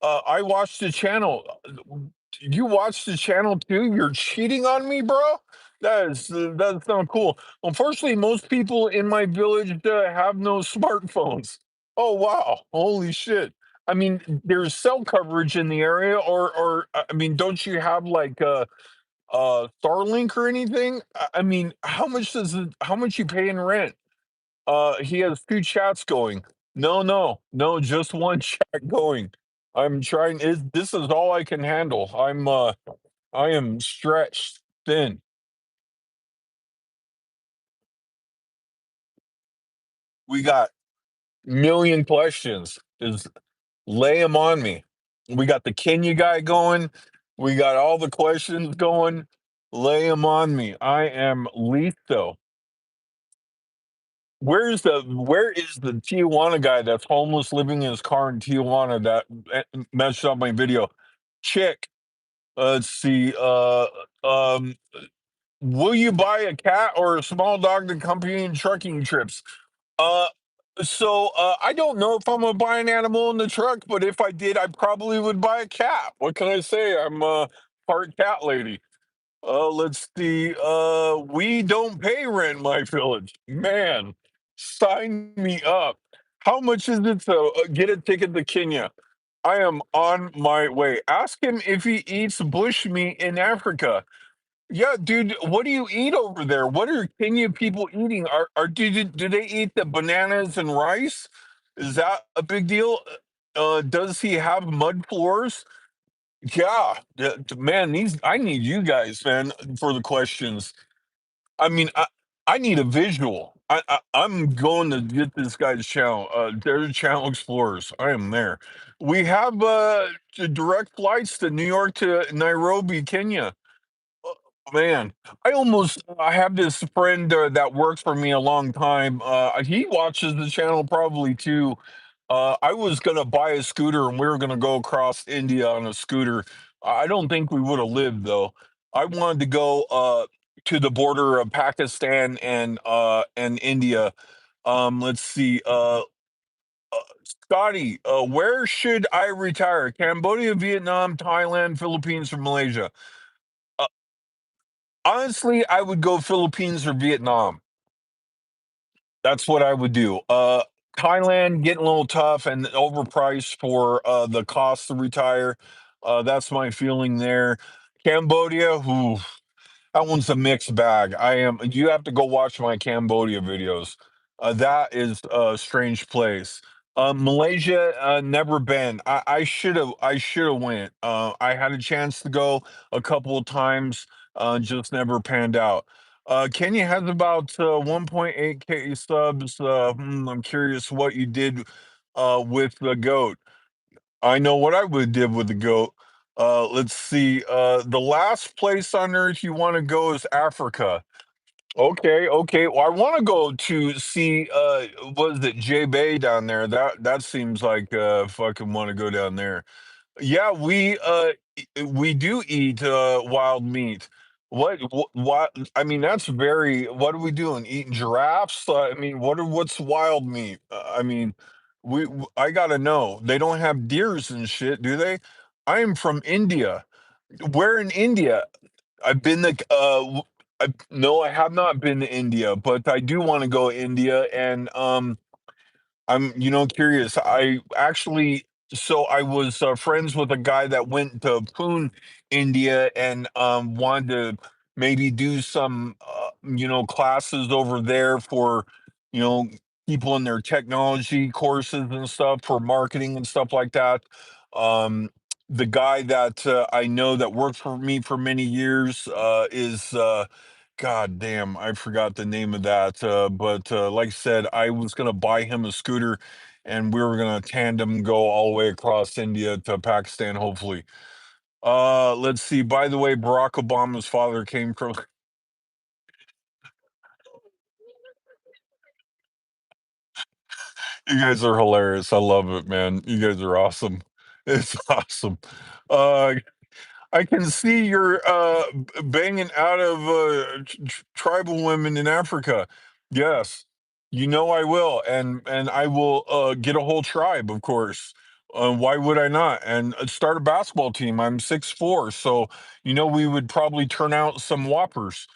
S1: I watched the channel. You watched the channel too? You're cheating on me, bro? That's not cool. Unfortunately, most people in my village have no smartphones. Oh wow, holy shit! I mean, there's cell coverage in the area, or I mean, don't you have like Starlink or anything? I mean, how much you pay in rent? He has 2 chats going. No, no, no, just 1 chat going. I'm trying this is all I can handle. I am stretched thin. We got million questions. Just lay them on me. We got the Kenya guy going. We got all the questions going. Lay them on me. I am lethal. Where is the Tijuana guy that's homeless living in his car in Tijuana that messed up my video? Chick, let's see. Will you buy a cat or a small dog to accompany in trucking trips? Uh, I don't know if I'm gonna buy an animal in the truck, but if I did, I probably would buy a cat. What can I say? I'm a part cat lady. Let's see. We don't pay rent in my village. Man, sign me up. How much is it to get a ticket to Kenya? I am on my way. Ask him if he eats bush meat in Africa. Yeah, dude, what do you eat over there? What are Kenya people eating? Do they eat the bananas and rice? Is that a big deal? Does he have mud floors? Yeah, man, these I need you guys, man, for the questions. I mean, I need a visual. I'm going to get this guy's channel. There's Channel Explorers. I am there. We have direct flights to New York to Nairobi, Kenya. Man, I have this friend that works for me a long time. He watches the channel probably too. I was gonna buy a scooter and we were gonna go across India on a scooter. I don't think we would have lived though. I wanted to go to the border of Pakistan and India. Let's see. Scotty, where should I retire? Cambodia, Vietnam, Thailand, Philippines, or Malaysia? Uh, Honestly, I would go Philippines or Vietnam. That's what I would do. Thailand getting a little tough and overpriced for the cost to retire. That's my feeling there. Cambodia, ooh, that one's a mixed bag. You have to go watch my Cambodia videos. That is a strange place. Malaysia, never been. I should have went. I had a chance to go a couple of times, just never panned out. Kenya has about 1.8K subs. I'm curious what you did with the goat. I know what I would did with the goat. Let's see. The last place on earth you want to go is Africa. Okay, okay. Well, I want to go to see was it J Bay down there? That seems like fucking want to go down there. Yeah, we do eat wild meat. What I mean that's very what are we doing? Eating giraffes? I mean, what's wild meat? I mean, I got to know. They don't have deers and shit, do they? I am from India. Where in India? I've been the no, I have not been to India, but I do want to go India and I'm, curious. I actually, so I was friends with a guy that went to Pune, India, and wanted to maybe do some, classes over there for, you know, people in their technology courses and stuff for marketing and stuff like that. Um, the guy that I know that worked for me for many years is God damn, I forgot the name of that. But like I said, I was gonna buy him a scooter, and we were gonna tandem go all the way across India to Pakistan, hopefully. Let's see. By the way, Barack Obama's father came from. You guys are hilarious. I love it, man. You guys are awesome. It's awesome. Uh, I can see you're banging out of tribal women in Africa. Yes, I will, and I will get a whole tribe, of course. Why would I not? And start a basketball team. I'm 6'4", so we would probably turn out some whoppers.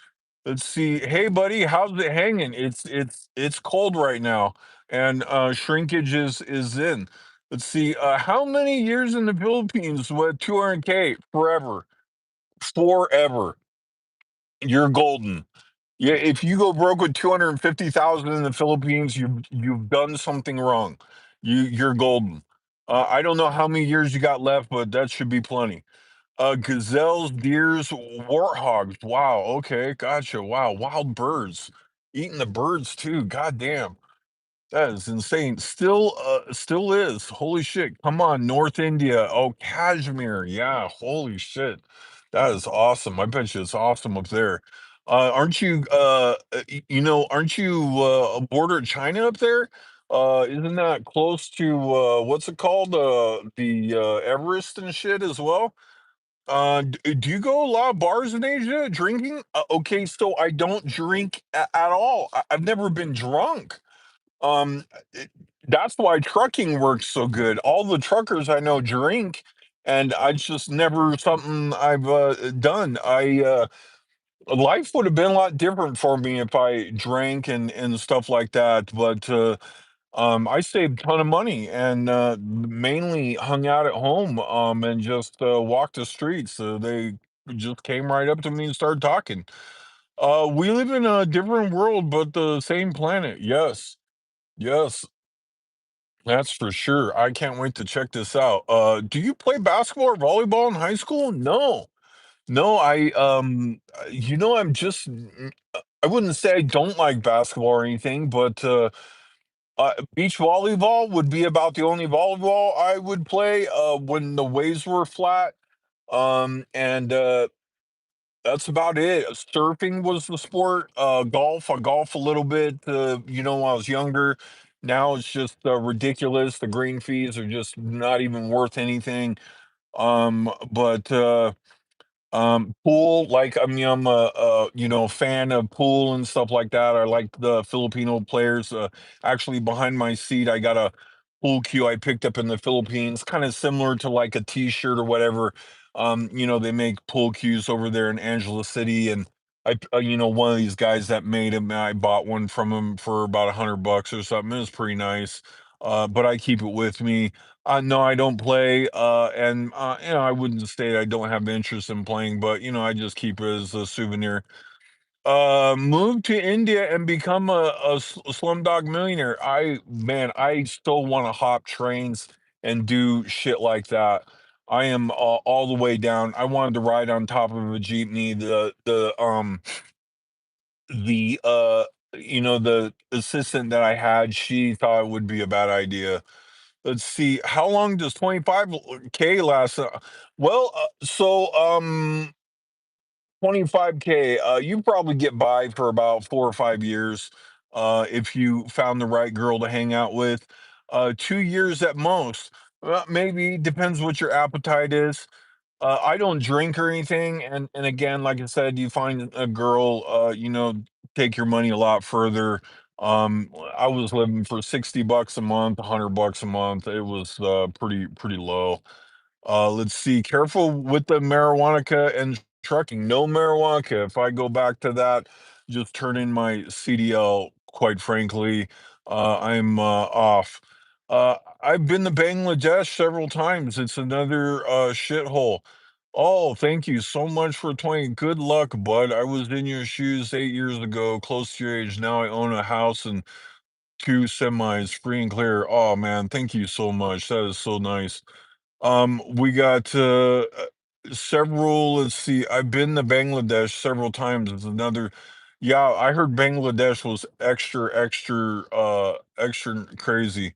S1: Let's see. Hey, buddy, how's it hanging? It's cold right now, and shrinkage is in. Let's see. How many years in the Philippines with 200K? Forever, forever. You're golden. Yeah, if you go broke with 250,000 in the Philippines, you've done something wrong. You're golden. I don't know how many years you got left, but that should be plenty. Gazelles, deers, warthogs. Wow. Okay, gotcha. Wow, wild birds, eating the birds too. God damn. That is insane. Still is. Holy shit. Come on, North India. Oh, Kashmir. Yeah, holy shit. That is awesome. I bet you it's awesome up there. Aren't you aren't you a border of China up there? Isn't that close to what's it called? The Everest and shit as well? Do you go a lot of bars in Asia drinking? Okay, so I don't drink at all. I've never been drunk. Um, it That's why trucking works so good. All the truckers I know drink, and I just never something I've, done. Life would have been a lot different for me if I drank and stuff like that, but, I saved a ton of money and, mainly hung out at home, and just, walked the streets, so they just came right up to me and started talking. We live in a different world, but the same planet. Yes. Yes. That's for sure. I can't wait to check this out. Do you play basketball or volleyball in high school? No. No, I'm just I wouldn't say I don't like basketball or anything, but beach volleyball would be about the only volleyball I would play when the waves were flat. And That's about it. Surfing was the sport. Golf, I golf a little bit, when I was younger. Now it's just ridiculous. The green fees are just not even worth anything. But Pool, like, I mean, I'm a fan of pool and stuff like that. I like the Filipino players. Actually, behind my seat, I got a pool cue I picked up in the Philippines, kind of similar to like a T-shirt or whatever. They make pool cues over there in Angela City, and one of these guys that made them, I bought one from him for about $100 or something. It was pretty nice. But I keep it with me. No, I don't play, and I wouldn't say I don't have interest in playing, but I just keep it as a souvenir. Move to India and become a slumdog millionaire. I still want to hop trains and do shit like that. I am all the way down. I wanted to ride on top of a jeepney. The assistant that I had, she thought it would be a bad idea. Let's see, how long does 25K last? 25K, you probably get by for about 4 or 5 years, if you found the right girl to hang out with. 2 years at most. Maybe, depends what your appetite is. I don't drink or anything, and again, like I said, you find a girl, take your money a lot further. I was living for $60 a month, $100 a month. It was pretty low. Let's see. Careful with the marijuana and trucking. No marijuana. If I go back to that, just turn in my CDL, quite frankly. I'm off. I've been to Bangladesh several times. It's another shithole. Oh, thank you so much for 20. Good luck, bud. I was in your shoes 8 years ago, close to your age. Now I own a house and two semis, free and clear. Oh man, thank you so much. That is so nice. We got several. Let's see. I've been to Bangladesh several times. It's another. Yeah, I heard Bangladesh was extra crazy.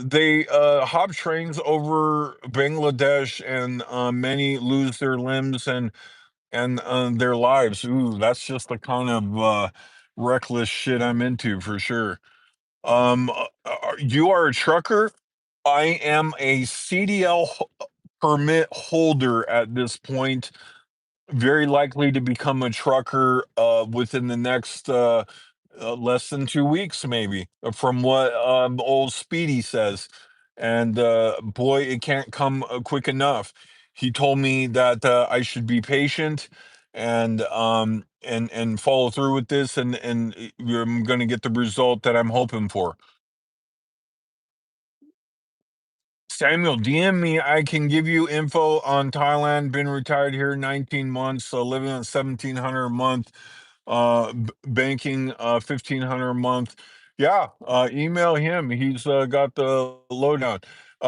S1: They hop trains over Bangladesh, and many lose their limbs and their lives. Ooh, that's just the kind of reckless shit I'm into for sure. You are a trucker. I am a CDL permit holder at this point, very likely to become a trucker within the next less than 2 weeks, maybe, from what old Speedy says. And boy, it can't come quick enough. He told me that I should be patient and follow through with this, and I'm going to get the result that I'm hoping for. Samuel, DM me. I can give you info on Thailand. Been retired here 19 months, so living on 1,700 a month. Banking 1,500 a month. Yeah, email him. He's got the lowdown.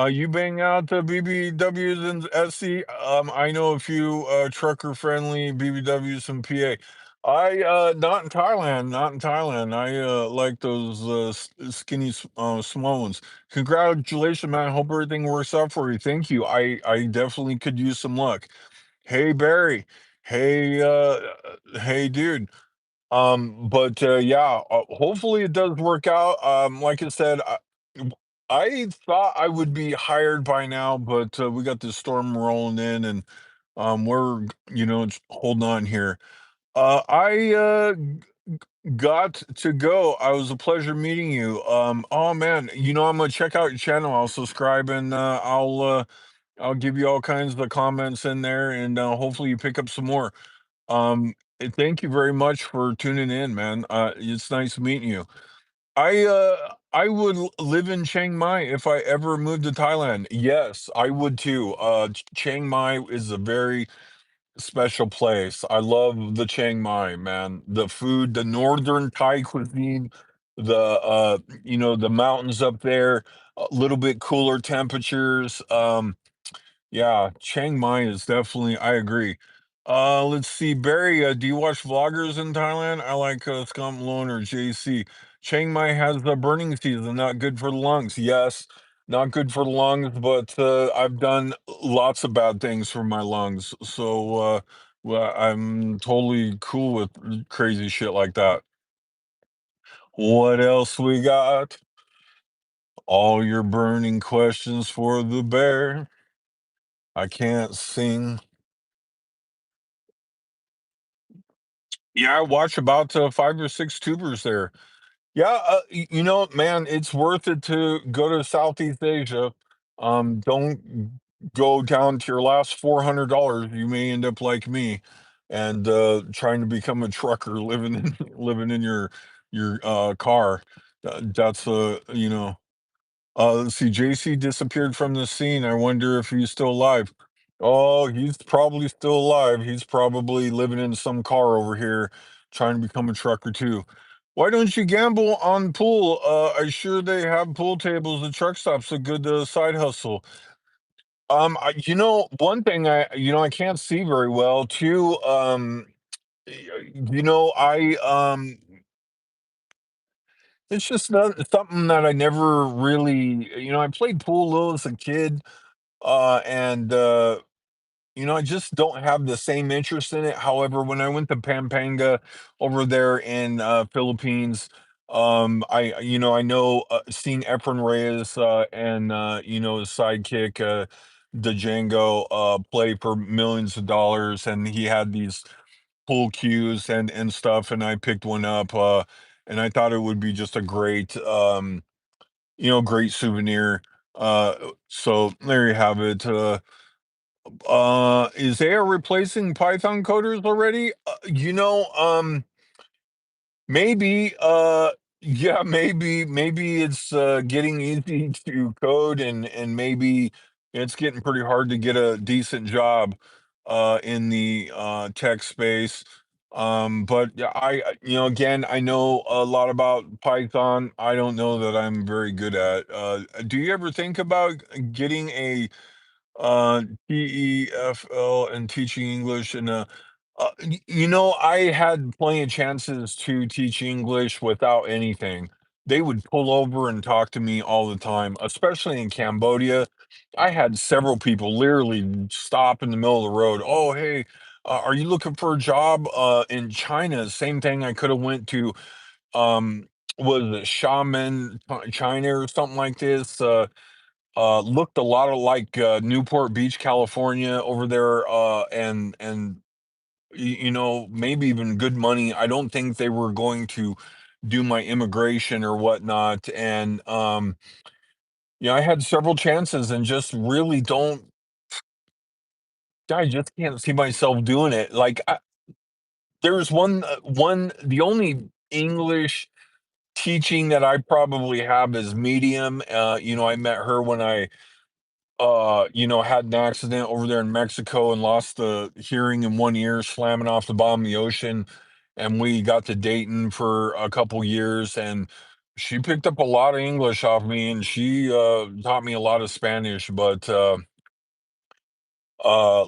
S1: You bang out the BBWs and SC. I know a few trucker friendly BBWs from PA. I not in Thailand, not in Thailand. I like those skinny small ones. Congratulations, man. Hope everything works out for you. Thank you. I definitely could use some luck. Hey Barry. Hey hey dude. But yeah, hopefully it does work out. Like I said, I thought I would be hired by now, but we got this storm rolling in, and we're just holding on here. I got to go. I was a pleasure meeting you. Oh man, I'm gonna check out your channel. I'll subscribe, and I'll give you all kinds of comments in there, and hopefully you pick up some more. Thank you very much for tuning in, man. It's nice meeting you. I would live in Chiang Mai if I ever moved to Thailand. Yes, I would too. Chiang Mai is a very special place. I love the Chiang Mai, man. The food, the northern Thai cuisine, the mountains up there, a little bit cooler temperatures. Yeah, Chiang Mai is definitely, I agree. Let's see, Barry, do you watch vloggers in Thailand? I like Scott Malone or JC. Chiang Mai has the burning season, not good for the lungs. Yes, not good for the lungs, but I've done lots of bad things for my lungs. So well, I'm totally cool with crazy shit like that. What else we got? All your burning questions for the bear. I can't sing. Yeah, I watch about 5 or 6 tubers there. Yeah, man, it's worth it to go to Southeast Asia. Don't go down to your last $400. You may end up like me and trying to become a trucker living in living in your car. That's let's see. JC disappeared from the scene. I wonder if he's still alive. Oh, he's probably still alive. He's probably living in some car over here, trying to become a trucker too. Why don't you gamble on pool? I sure they have pool tables at truck stops. A good side hustle. One thing I can't see very well too. I it's just not something that I never really. I played pool a little as a kid, and I just don't have the same interest in it. However, when I went to Pampanga over there in Philippines, I know seeing Efren Reyes and his sidekick Django play for millions of dollars, and he had these pool cues and stuff, and I picked one up, and I thought it would be just a great souvenir. So there you have it. Is AI replacing Python coders already? Maybe. Yeah, maybe it's getting easy to code, and maybe it's getting pretty hard to get a decent job in the tech space. But yeah, again, I know a lot about Python. I don't know that I'm very good at. Do you ever think about getting a TEFL and teaching English in a I had plenty of chances to teach English without anything. They would pull over and talk to me all the time, especially in Cambodia. I had several people literally stop in the middle of the road. Oh, hey, are you looking for a job? In China, same thing. I could have went to um, was it Xiamen, China or something like this. Looked a lot of like Newport Beach, California over there, and maybe even good money. I don't think they were going to do my immigration or whatnot. And I had several chances and just really don't. I just can't see myself doing it. Like there's the only English teaching that I probably have is medium. I met her when I had an accident over there in Mexico and lost the hearing in one ear, slamming off the bottom of the ocean. And we got to dating for a couple years, and she picked up a lot of English off me, and she taught me a lot of Spanish. But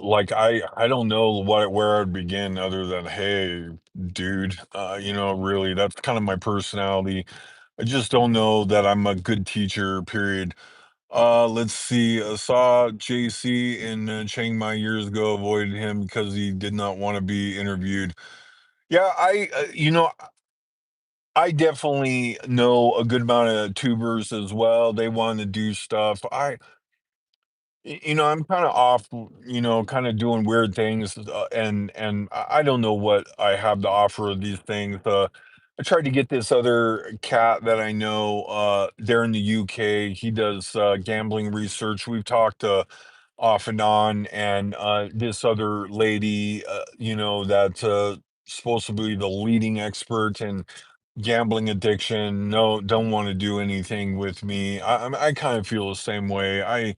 S1: like I don't know where I'd begin other than, hey, dude, really, that's kind of my personality. I just don't know that I'm a good teacher, period. Let's see. Saw JC in Chiang Mai years ago. Avoided him because he did not want to be interviewed. Yeah, I definitely know a good amount of tubers as well. They want to do stuff. I'm kind of off, kind of doing weird things, and I don't know what I have to offer of these things. I tried to get this other cat that I know there in the UK. He does gambling research. We've talked off and on, and this other lady, that's supposed to be the leading expert in gambling addiction. No, don't want to do anything with me. I kind of feel the same way.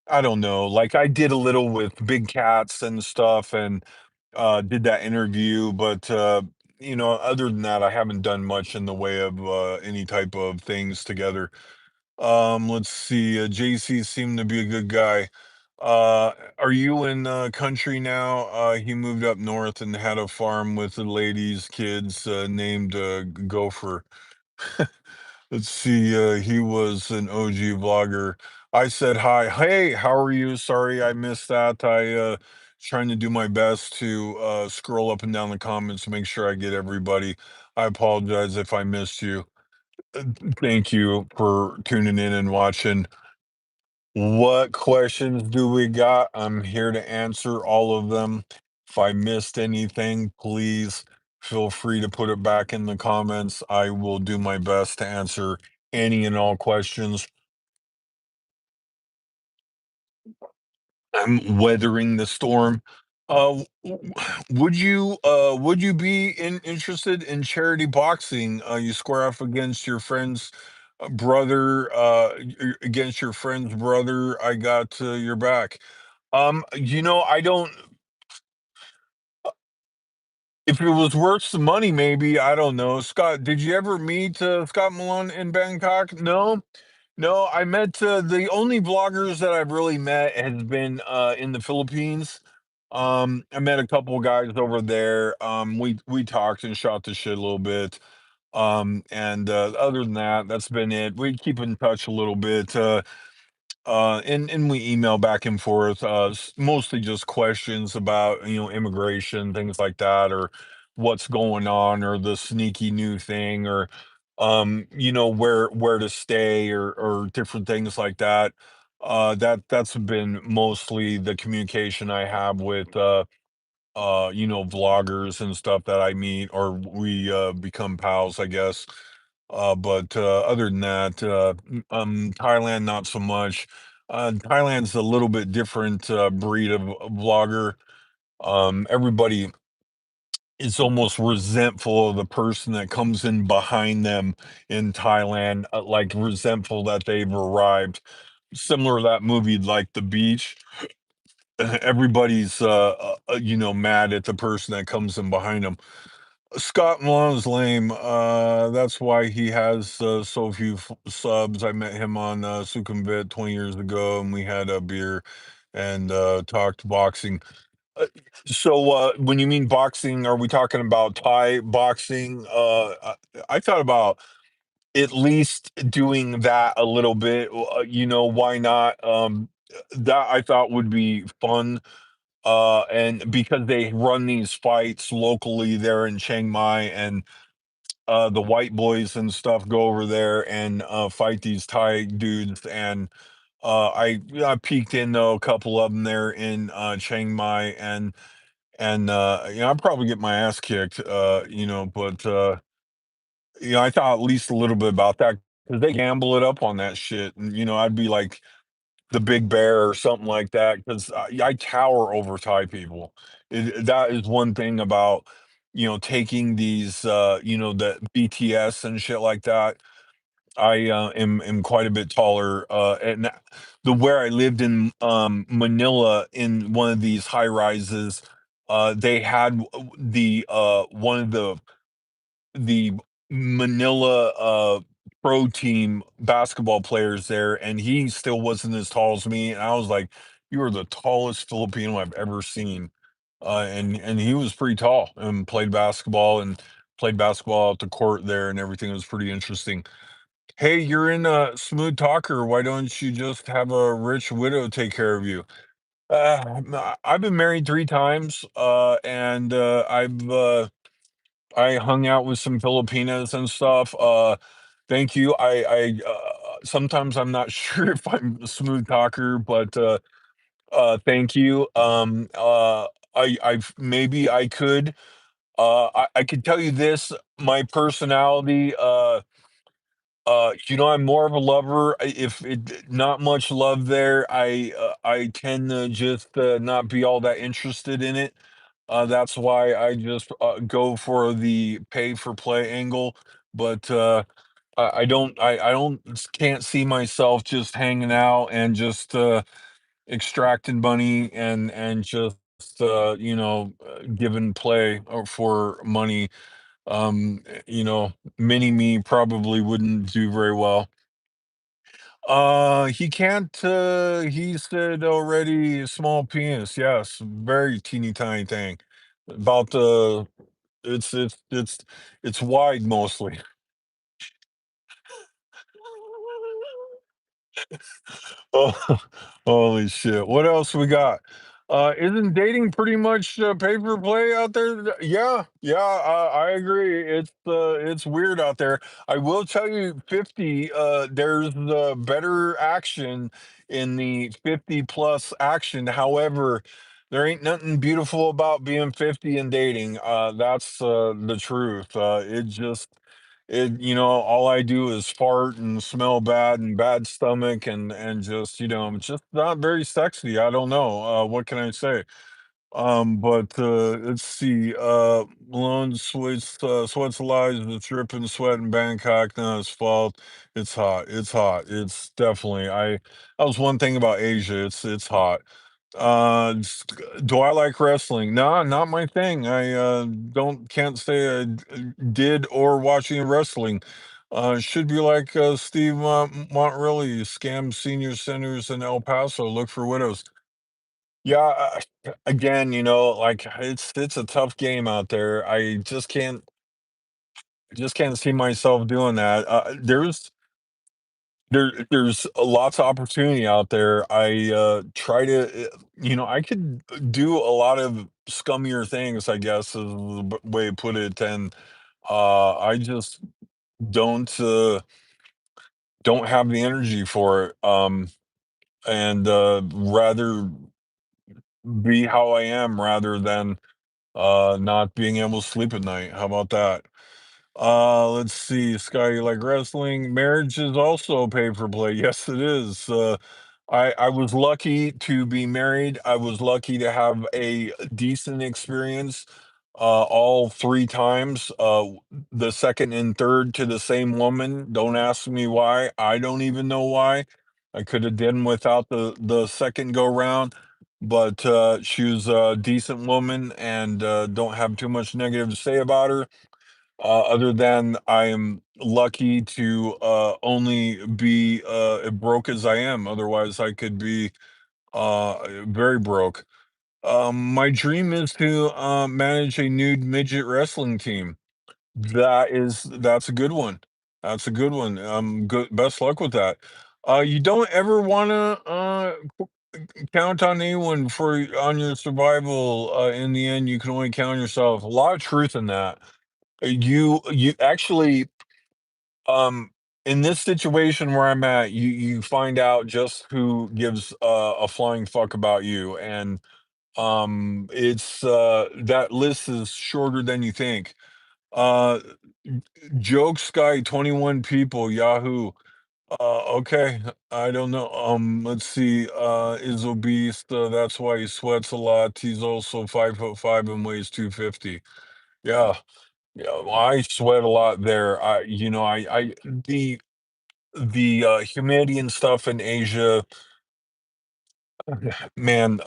S1: I don't know, like, I did a little with big cats and stuff and, did that interview, but, other than that, I haven't done much in the way of, any type of things together. Let's see, JC seemed to be a good guy. Are you in, country now? He moved up north and had a farm with the lady's kids, named, Gopher. Let's see, he was an OG vlogger. I said hi. Hey, how are you? Sorry I missed that. I trying to do my best to scroll up and down the comments to make sure I get everybody. I apologize if I missed you. Uh, Thank you for tuning in and watching. What questions do we got? I'm here to answer all of them. If I missed anything, please feel free to put it back in the comments. I will do my best to answer any and all questions. I'm weathering the storm. Would you be interested in charity boxing? You square off against your friend's brother, against your friend's brother. I got your back. I don't. If it was worth the money, maybe I don't know. Scott, did you ever meet Scott Malone in Bangkok? No, no. I met the only vloggers that I've really met has been in the Philippines. I met a couple guys over there. We talked and shot the shit a little bit. And other than that, that's been it. We keep in touch a little bit. And we email back and forth, mostly just questions about immigration, things like that, or what's going on, or the sneaky new thing, or where to stay, or different things like that. That's been mostly the communication I have with vloggers and stuff that I meet, or we become pals, I guess. But other than that, Thailand, not so much. Thailand's a little bit different breed of vlogger. Everybody is almost resentful of the person that comes in behind them in Thailand, like resentful that they've arrived. Similar to that movie, like The Beach. Everybody's, mad at the person that comes in behind them. Scott Milan's lame. That's why he has so few subs. I met him on Sukhumvit 20 years ago, and we had a beer and talked boxing. Uh, so, when you mean boxing, are we talking about Thai boxing? I thought about at least doing that a little bit. Why not? That I thought would be fun. And because they run these fights locally there in Chiang Mai, and the white boys and stuff go over there and fight these Thai dudes, and I peeked into a couple of them there in Chiang Mai, and I'd probably get my ass kicked, but I thought at least a little bit about that because they gamble it up on that shit, and I'd be like the big bear or something like that because I tower over Thai people. That is one thing about taking these the BTS and shit like that. I am quite a bit taller, and the where I lived in Manila in one of these high rises, they had the one of the Manila pro team basketball players there, and he still wasn't as tall as me. And I was like, "You are the tallest Filipino I've ever seen." And he was pretty tall and played basketball at the court there, and everything was pretty interesting. Hey, you're in a smooth talker. Why don't you just have a rich widow take care of you? I've been married 3 times, and I hung out with some Filipinas and stuff. Thank you. Sometimes I'm not sure if I'm a smooth talker, but thank you. Maybe I could. I could tell you this: my personality. I'm more of a lover. If it not much love there, I tend to just not be all that interested in it. That's why I just go for the pay for play angle. But I don't can't see myself just hanging out and just extracting money and just giving play for money. Mini me probably wouldn't do very well. He can't, he said already small penis, yes, very teeny tiny thing. About the it's it's wide mostly. Oh, holy shit. What else we got? Isn't dating pretty much pay for play out there? Yeah, yeah, I agree. It's weird out there. I will tell you, 50. There's better action in the 50 plus action. However, there ain't nothing beautiful about being 50 and dating. That's the truth. All I do is fart and smell bad and bad stomach and just, I'm just not very sexy. I don't know. What can I say? But let's see. Malone sweats lies the dripping sweat in Bangkok. Not his fault. It's hot. It's hot. It's definitely. That was one thing about Asia. It's hot. Do I like wrestling? No, not my thing. I don't can't say did or watching wrestling. Should be like Steve Montrelli, scam senior centers in El Paso, look for widows. Yeah, again, like it's a tough game out there. I just can't see myself doing that. There's lots of opportunity out there. I try to, I could do a lot of scummier things, I guess, is the way to put it, and I just don't don't have the energy for it. And rather be how I am rather than not being able to sleep at night. How about that? Let's see, Sky, you like wrestling? Marriage is also pay for play. Yes, it is. I was lucky to be married. I was lucky to have a decent experience. all 3 times. The second and third to the same woman. Don't ask me why. I don't even know why. I could have done without the second go round, but she was a decent woman, and don't have too much negative to say about her. Other than I am lucky to only be as broke as I am. Otherwise, I could be very broke. My dream is to manage a nude midget wrestling team. That's a good one. That's a good one. Good. Best luck with that. You don't ever want to count on anyone for on your survival. In the end, you can only count on yourself. A lot of truth in that. You actually um in this situation where I'm at, you find out just who gives a flying fuck about you, and it's that list is shorter than you think. Uh Joke Sky 21 people, Yahoo. Okay, I don't know. Let's see. Is obese, that's why he sweats a lot. He's also 5'5" and weighs 250. Yeah. Yeah, well, I sweat a lot there. The humidity and stuff in Asia, man,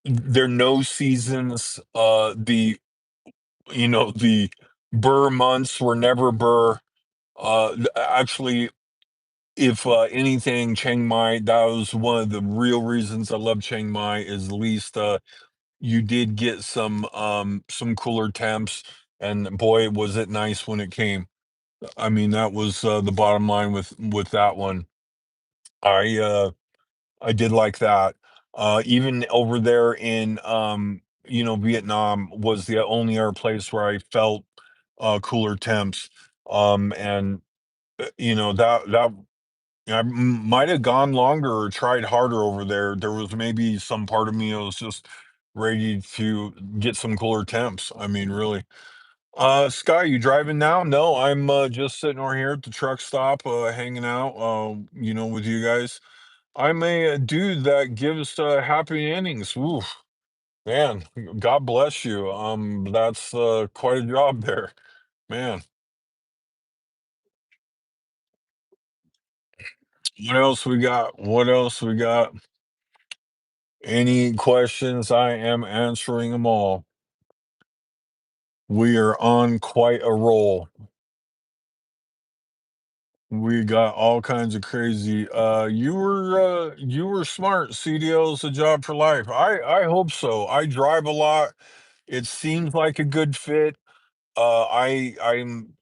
S1: there are no seasons. The Burr months were never Burr. Actually, if anything, Chiang Mai, that was one of the real reasons I love Chiang Mai, is at least you did get some cooler temps, and boy, was it nice when it came. I mean, that was the bottom line with that one. I uh I did like that. Even over there in Vietnam was the only other place where I felt cooler temps. And that I might have gone longer or tried harder over there. There was maybe some part of me that was just ready to get some cooler temps. I mean, really. Sky, you driving now? No, I'm just sitting over here at the truck stop, hanging out, with you guys. I'm a dude that gives happy endings. Oof, man, God bless you. That's quite a job there, man. What else we got? What else we got? Any questions? I am answering them all. We are on quite a roll. We got all kinds of crazy. You were smart. CDL is a job for life. I hope so. I drive a lot. It seems like a good fit. I'm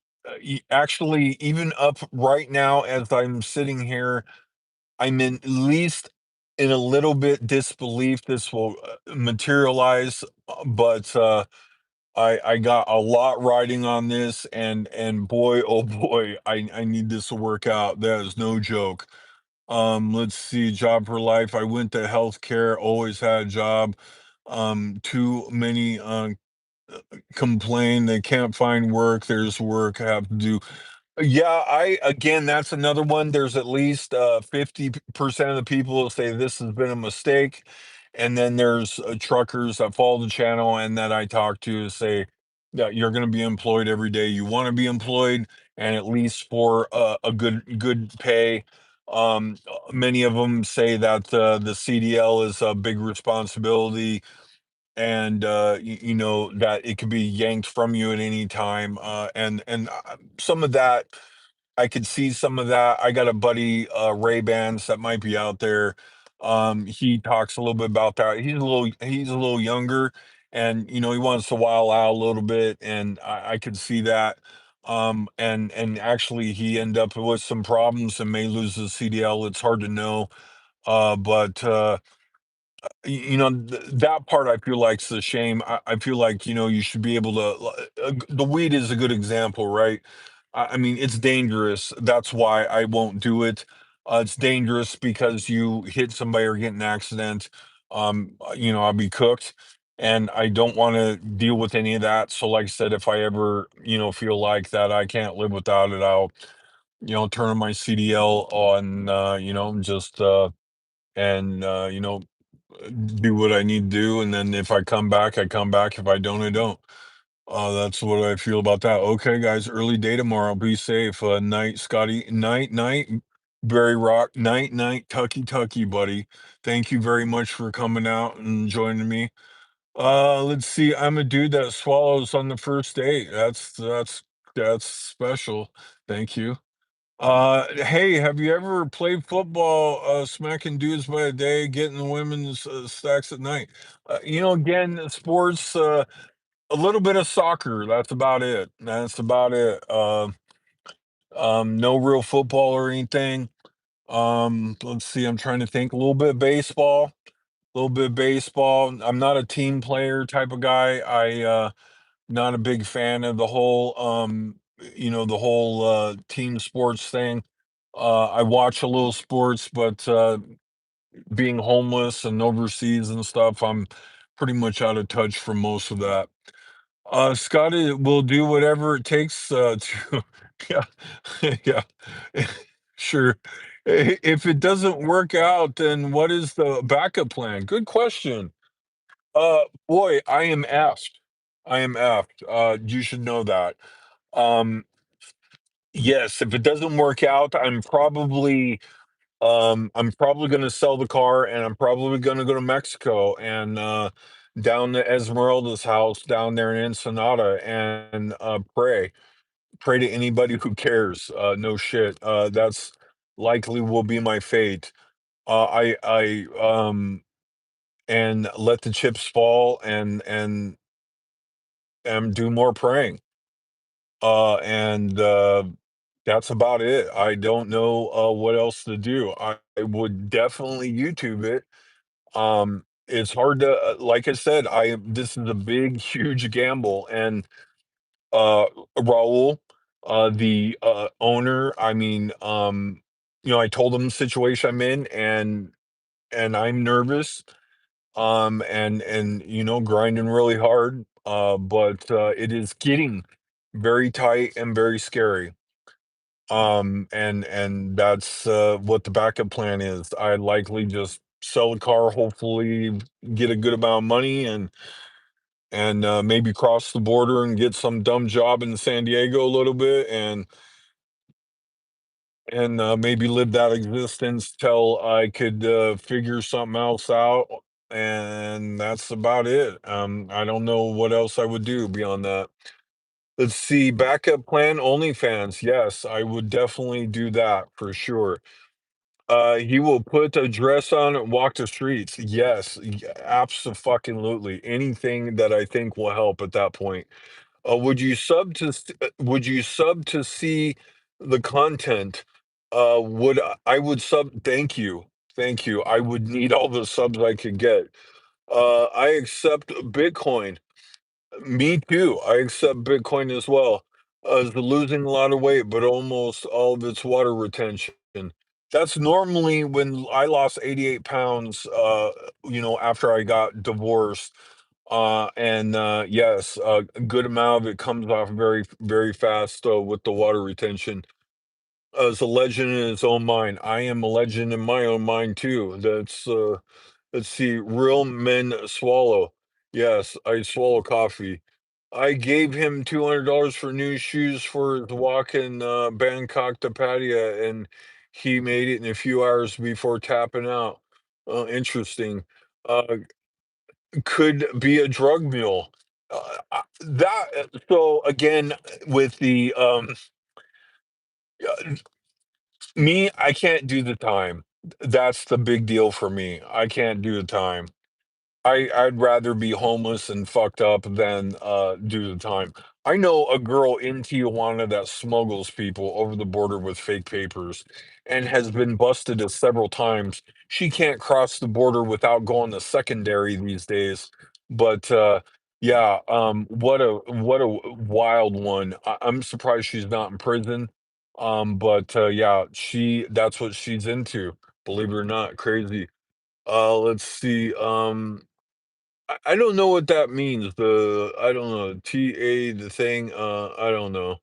S1: actually, even up right now as I'm sitting here, I'm in at least in a little bit disbelief this will materialize, but I got a lot riding on this, and boy, oh boy, I need this to work out. That is no joke. Let's see, job for life. I went to healthcare, always had a job. Too many complain they can't find work. There's work I have to do. Yeah, I again, that's another one. There's at least 50% of the people who say this has been a mistake. And then there's truckers that follow the channel and that I talk to say that you're going to be employed every day you want to be employed, and at least for a good pay. Many of them say that the CDL is a big responsibility, and that it could be yanked from you at any time, and some of that I could see. Some of that, I got a buddy, Ray Bans, that might be out there. He talks a little bit about that. He's a little younger, and he wants to while out a little bit, and I could see that. And actually he end up with some problems and may lose his CDL. It's hard to know. But that part I feel like's a shame. I feel like, you should be able to the weed is a good example, right? I mean, it's dangerous. That's why I won't do it. It's dangerous because you hit somebody or get in an accident. I'll be cooked, and I don't want to deal with any of that. So like I said, if I ever, feel like that I can't live without it, I'll, turn my CDL on, just and do what I need to do, and then if I come back, I come back. If I don't, I don't. That's what I feel about that. Okay, guys, early day tomorrow. Be safe. Night, Scotty. Night, night, Barry Rock. Night, night, Tucky, Tucky, buddy. Thank you very much for coming out and joining me. Let's see. I'm a dude that swallows on the first date. That's special. Thank you. Hey, have you ever played football, smacking dudes by the day, getting the women's stacks at night? Again, sports, a little bit of soccer. That's about it. That's about it. No real football or anything. Let's see. I'm trying to think. A little bit of baseball. A little bit of baseball. I'm not a team player type of guy. Not a big fan of the whole team sports thing. I watch a little sports, but being homeless and overseas and stuff, I'm pretty much out of touch from most of that. Scotty will do whatever it takes to yeah, yeah. Sure. If it doesn't work out, then what is the backup plan? Good question. Boy, I am asked. I am asked. You should know that. Um, yes, if it doesn't work out, I'm probably gonna sell the car and I'm probably gonna go to Mexico and down to Esmeralda's house down there in Ensenada and pray to anybody who cares. No shit. That's likely will be my fate. I and let the chips fall and do more praying. And That's about it. I don't know what else to do. I would definitely YouTube it. It's hard to, like I said, I this is a big, huge gamble, and uh, Raul, the owner, I mean, I told him the situation I'm in, and I'm nervous, and grinding really hard, but it is getting very tight and very scary. And that's what the backup plan is. I likely just sell a car, hopefully get a good amount of money, and maybe cross the border and get some dumb job in San Diego a little bit, and maybe live that existence till I could figure something else out. And that's about it. I don't know what else I would do beyond that. Let's see, backup plan, OnlyFans. Yes, I would definitely do that for sure. He will put a dress on and walk the streets. Yes, absolutely. Anything that I think will help at that point. Would you sub to see the content? I would sub? Thank you, thank you. I would need all the subs I could get. I accept Bitcoin. Me too. I accept Bitcoin as well. As losing a lot of weight, but almost all of its water retention. That's normally when I lost 88 pounds, after I got divorced. And Yes, a good amount of it comes off very, very fast with the water retention. As a legend in its own mind, I am a legend in my own mind too. Let's see, real men swallow. Yes, I swallow coffee. I gave him $200 for new shoes for his walk in Bangkok to Pattaya, and he made it in a few hours before tapping out. Interesting. Uh, could be a drug mule. So again, with the me, I can't do the time. That's the big deal for me. I can't do the time. I'd rather be homeless and fucked up than do the time. I know a girl in Tijuana that smuggles people over the border with fake papers and has been busted several times. She can't cross the border without going to secondary these days. But yeah, what a wild one. I'm surprised she's not in prison. But Yeah, she that's what she's into. Believe it or not, crazy. Let's see. I don't know what that means. I don't know. TA, the thing. I don't know.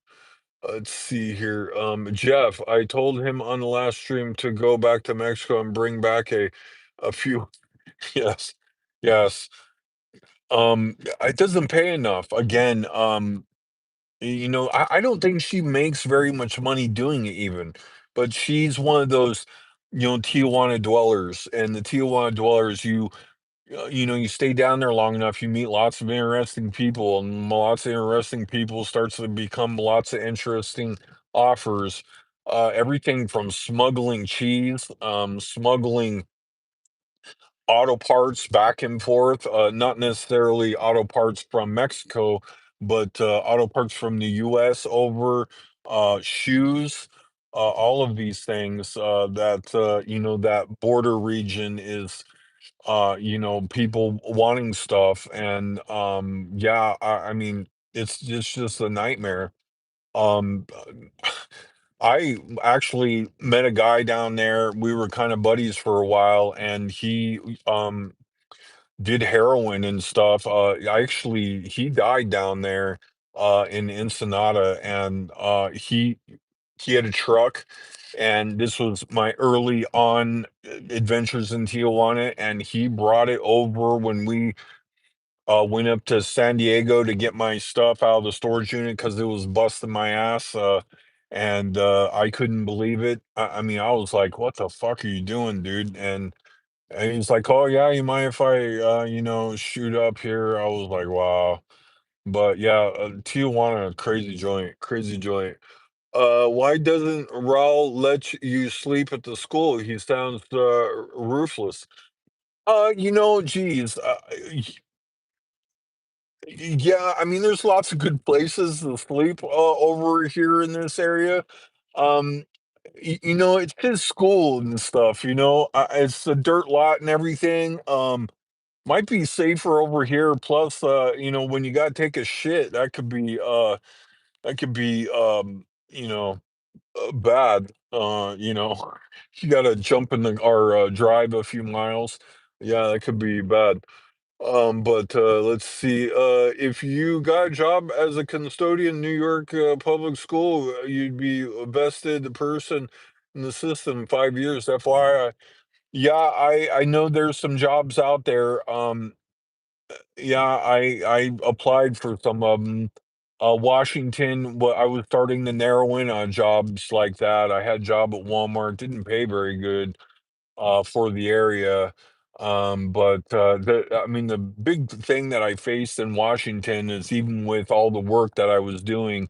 S1: Let's see here. Jeff, I told him on the last stream to go back to Mexico and bring back a few. Yes, yes. It doesn't pay enough. Again, I don't think she makes very much money doing it even, but she's one of those, Tijuana dwellers, and the Tijuana dwellers, you stay down there long enough, you meet lots of interesting people, and lots of interesting people starts to become lots of interesting offers. Everything from smuggling cheese, smuggling auto parts back and forth, not necessarily auto parts from Mexico, but auto parts from the US over, shoes, all of these things that border region is, people wanting stuff. And yeah, I mean, it's just a nightmare. Um, I actually met a guy down there. We were kind of buddies for a while, and um did heroin and stuff. He died down there in Ensenada, and he had a truck, and this was my early on adventures in Tijuana, and he brought it over when we went up to San Diego to get my stuff out of the storage unit because it was busting my ass. And I couldn't believe it. I mean, I was like, "What the fuck are you doing, dude?" And he's like, "Oh yeah, you mind if I, shoot up here?" I was like, "Wow." But yeah, Tijuana, crazy joint, crazy joint. Why doesn't Raul let you sleep at the school? He sounds ruthless. Geez, yeah, I mean, there's lots of good places to sleep over here in this area. Um, it's his school and stuff. It's a dirt lot and everything. Might be safer over here. Plus, when you gotta take a shit, that could be bad. You gotta jump in the or drive a few miles. Yeah, that could be bad. But let's see. If you got a job as a custodian in New York public school, you'd be a vested person in the system 5 years. FYI. Yeah, I know there's some jobs out there. Yeah, I applied for some of them. Washington, I was starting to narrow in on jobs like that. I had a job at Walmart, didn't pay very good for the area. But I mean, the big thing that I faced in Washington is even with all the work that I was doing,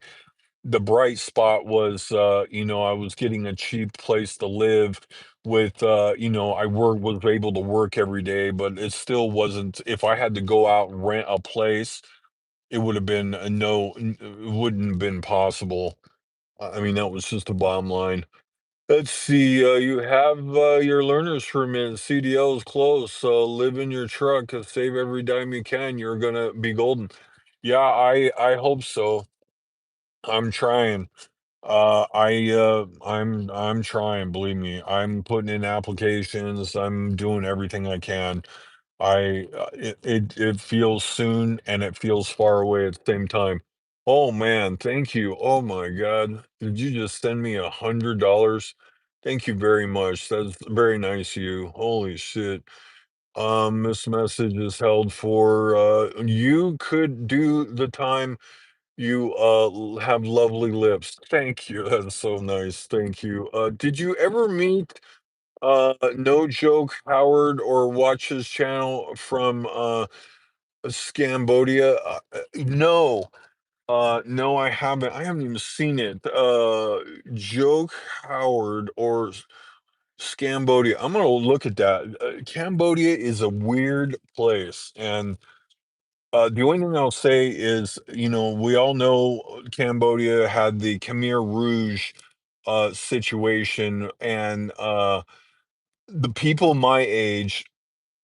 S1: the bright spot was, I was getting a cheap place to live with, was able to work every day, but it still wasn't, if I had to go out and rent a place, it would have been a no, it wouldn't have been possible. I mean, that was just the bottom line. Let's see, you have your learner's permit, CDL is closed, so live in your truck, save every dime you can, you're gonna be golden. Yeah, I hope so. I'm trying. I'm trying, believe me. I'm putting in applications. I'm doing everything I can. It feels soon and it feels far away at the same time. Oh man, thank you. Oh my God. Did you just send me $100? Thank you very much. That's very nice of you. Holy shit. This message is held for you could do the time you have lovely lips. Thank you. That's so nice. Thank you. Did you ever meet No Joke Howard or watch his channel from Scambodia? No. No, I haven't. I haven't even seen it. Joke Howard or Scambodia. I'm gonna look at that. Cambodia is a weird place, and the only thing I'll say is, we all know Cambodia had the Khmer Rouge situation, and the people my age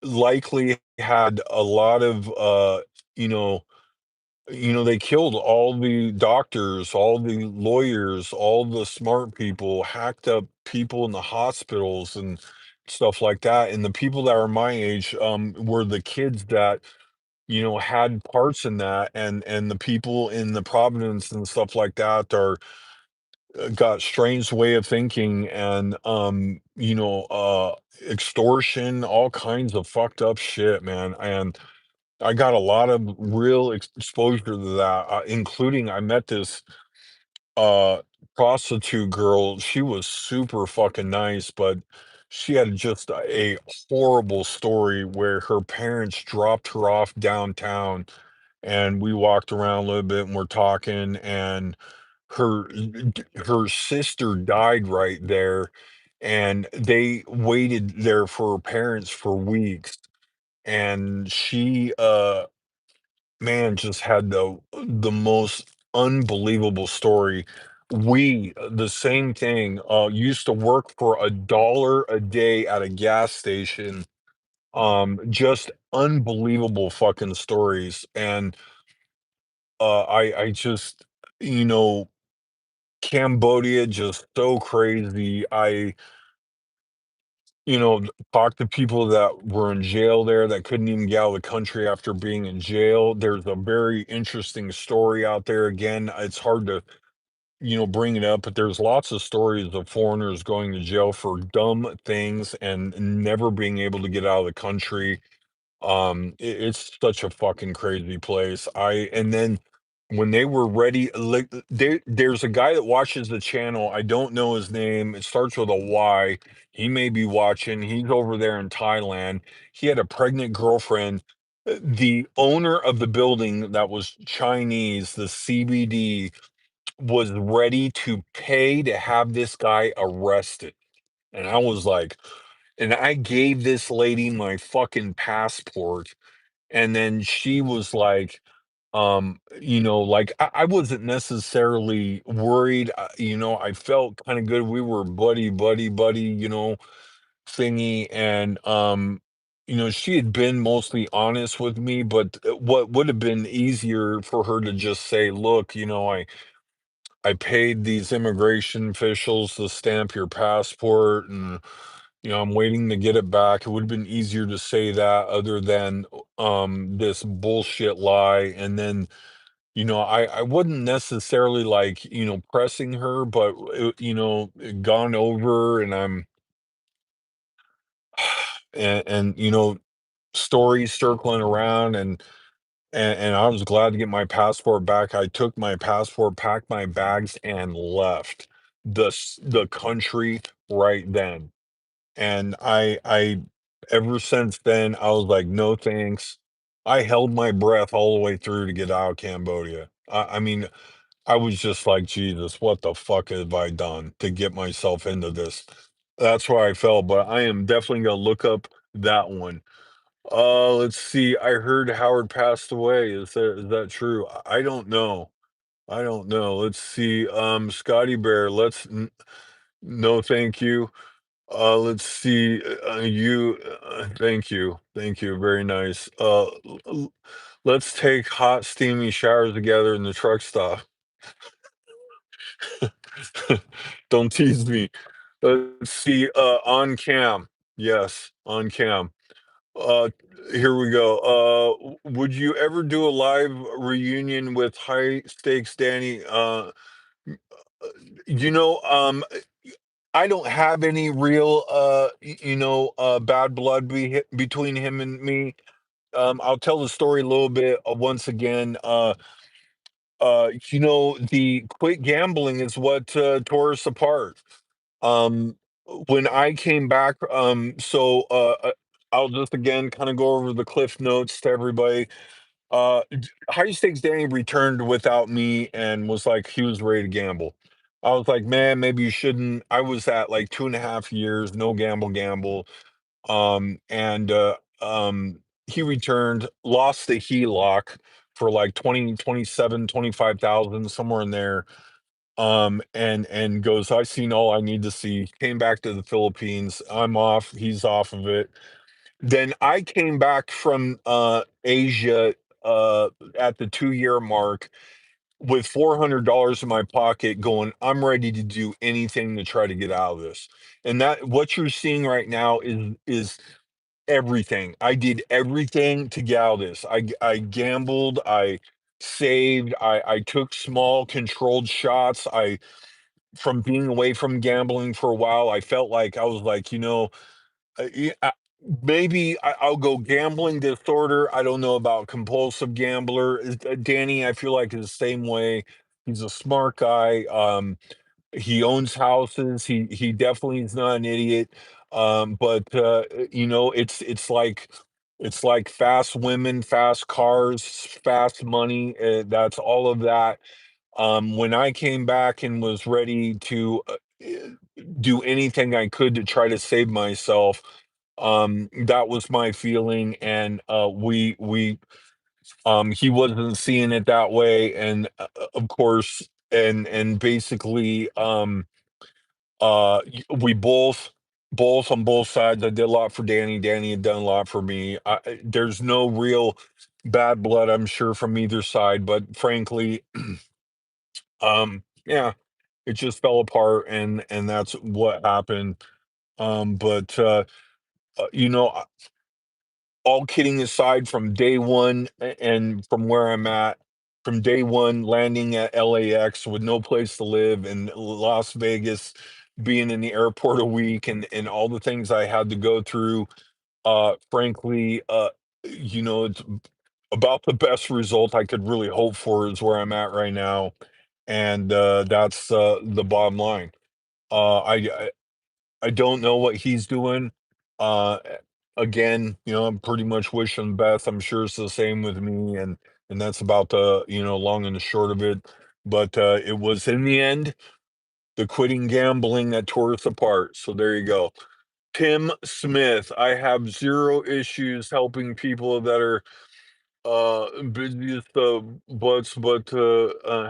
S1: likely had a lot of, you know, they killed all the doctors, all the lawyers, all the smart people, hacked up people in the hospitals and stuff like that. And the people that are my age were the kids that had parts in that, and the people in the Providence and stuff like that are got strange way of thinking, and extortion, all kinds of fucked up shit, man. And I got a lot of real exposure to that, including I met this uh prostitute girl. She was super fucking nice, but she had just a horrible story where her parents dropped her off downtown, and we walked around a little bit and we're talking, and her her sister died right there, and they waited there for her parents for weeks, and she man, just had the most unbelievable story. We, the same thing, used to work for $1 a day at a gas station. Just unbelievable fucking stories. And I just, you know, Cambodia just so crazy. Talked to people that were in jail there that couldn't even get out of the country after being in jail. There's a very interesting story out there. Again, it's hard to, bring it up, but there's lots of stories of foreigners going to jail for dumb things and never being able to get out of the country. It's such a fucking crazy place. And then when they were ready, like there's a guy that watches the channel. I don't know his name. It starts with a Y. He may be watching. He's over there in Thailand. He had a pregnant girlfriend. The owner of the building that was Chinese, the CBD, was ready to pay to have this guy arrested. And I was like, and I gave this lady my fucking passport, and then she was like, like I wasn't necessarily worried. I felt kind of good. We were buddy, thingy. And she had been mostly honest with me, but what would have been easier for her to just say, look, I paid these immigration officials to stamp your passport, and I'm waiting to get it back. It would have been easier to say that other than this bullshit lie. And then, I wasn't necessarily like, pressing her, but it gone over, and I'm and stories circling around, and I was glad to get my passport back. I took my passport, packed my bags, and left the country right then. And I ever since then, I was like, no thanks. I held my breath all the way through to get out of Cambodia. I mean, I was just like, Jesus, what the fuck have I done to get myself into this? That's where I felt, but I am definitely gonna look up that one. Let's see. I heard Howard passed away. Is that true? I don't know. I don't know. Let's see. Scotty Bear. No, thank you. Let's see. Thank you. Thank you. Very nice. Let's take hot, steamy showers together in the truck stop. Don't tease me. Let's see. On cam. Yes, on cam. Uh, Here we go. Would you ever do a live reunion with High Stakes Danny? You know, um, I don't have any real, bad blood between him and me. I'll tell the story a little bit once again. The quit gambling is what tore us apart. Um, when I came back, I'll just again kind of go over the cliff notes to everybody. High Stakes Danny returned without me and was like he was ready to gamble. I was like, man, maybe you shouldn't. I was at like 2.5 years, no gamble. And he returned, lost the HELOC for like 20, 27, 25,000, somewhere in there. And goes, I've seen all I need to see. Came back to the Philippines. I'm off, he's off of it. Then I came back from Asia uh at the 2 year mark with $400 in my pocket, going, I'm ready to do anything to try to get out of this. And that what you're seeing right now is everything. I did everything to get out of this. I gambled, I saved, I took small controlled shots. I From being away from gambling for a while, I felt like I was like, yeah, maybe I'll go gambling disorder. I don't know about compulsive gambler. Danny, I feel like is the same way. He's a smart guy. He owns houses. He definitely is not an idiot. But it's like fast women, fast cars, fast money. That's all of that. When I came back and was ready to do anything I could to try to save myself, that was my feeling, and he wasn't seeing it that way, and of course, and basically, we both on both sides. I did a lot for Danny. Danny had done a lot for me. There's no real bad blood, I'm sure, from either side, but frankly, yeah, it just fell apart, and that's what happened. But all kidding aside, from day one, and from where I'm at, from day one, landing at LAX with no place to live, and Las Vegas, being in the airport a week, and all the things I had to go through, frankly, it's about the best result I could really hope for is where I'm at right now, and that's the bottom line. I don't know what he's doing. Uh, Again, I'm pretty much wishing Beth. I'm sure it's the same with me, and that's about the long and the short of it. But it was in the end the quitting gambling that tore us apart. So there you go. Tim Smith, I have zero issues helping people that are busiest butts, but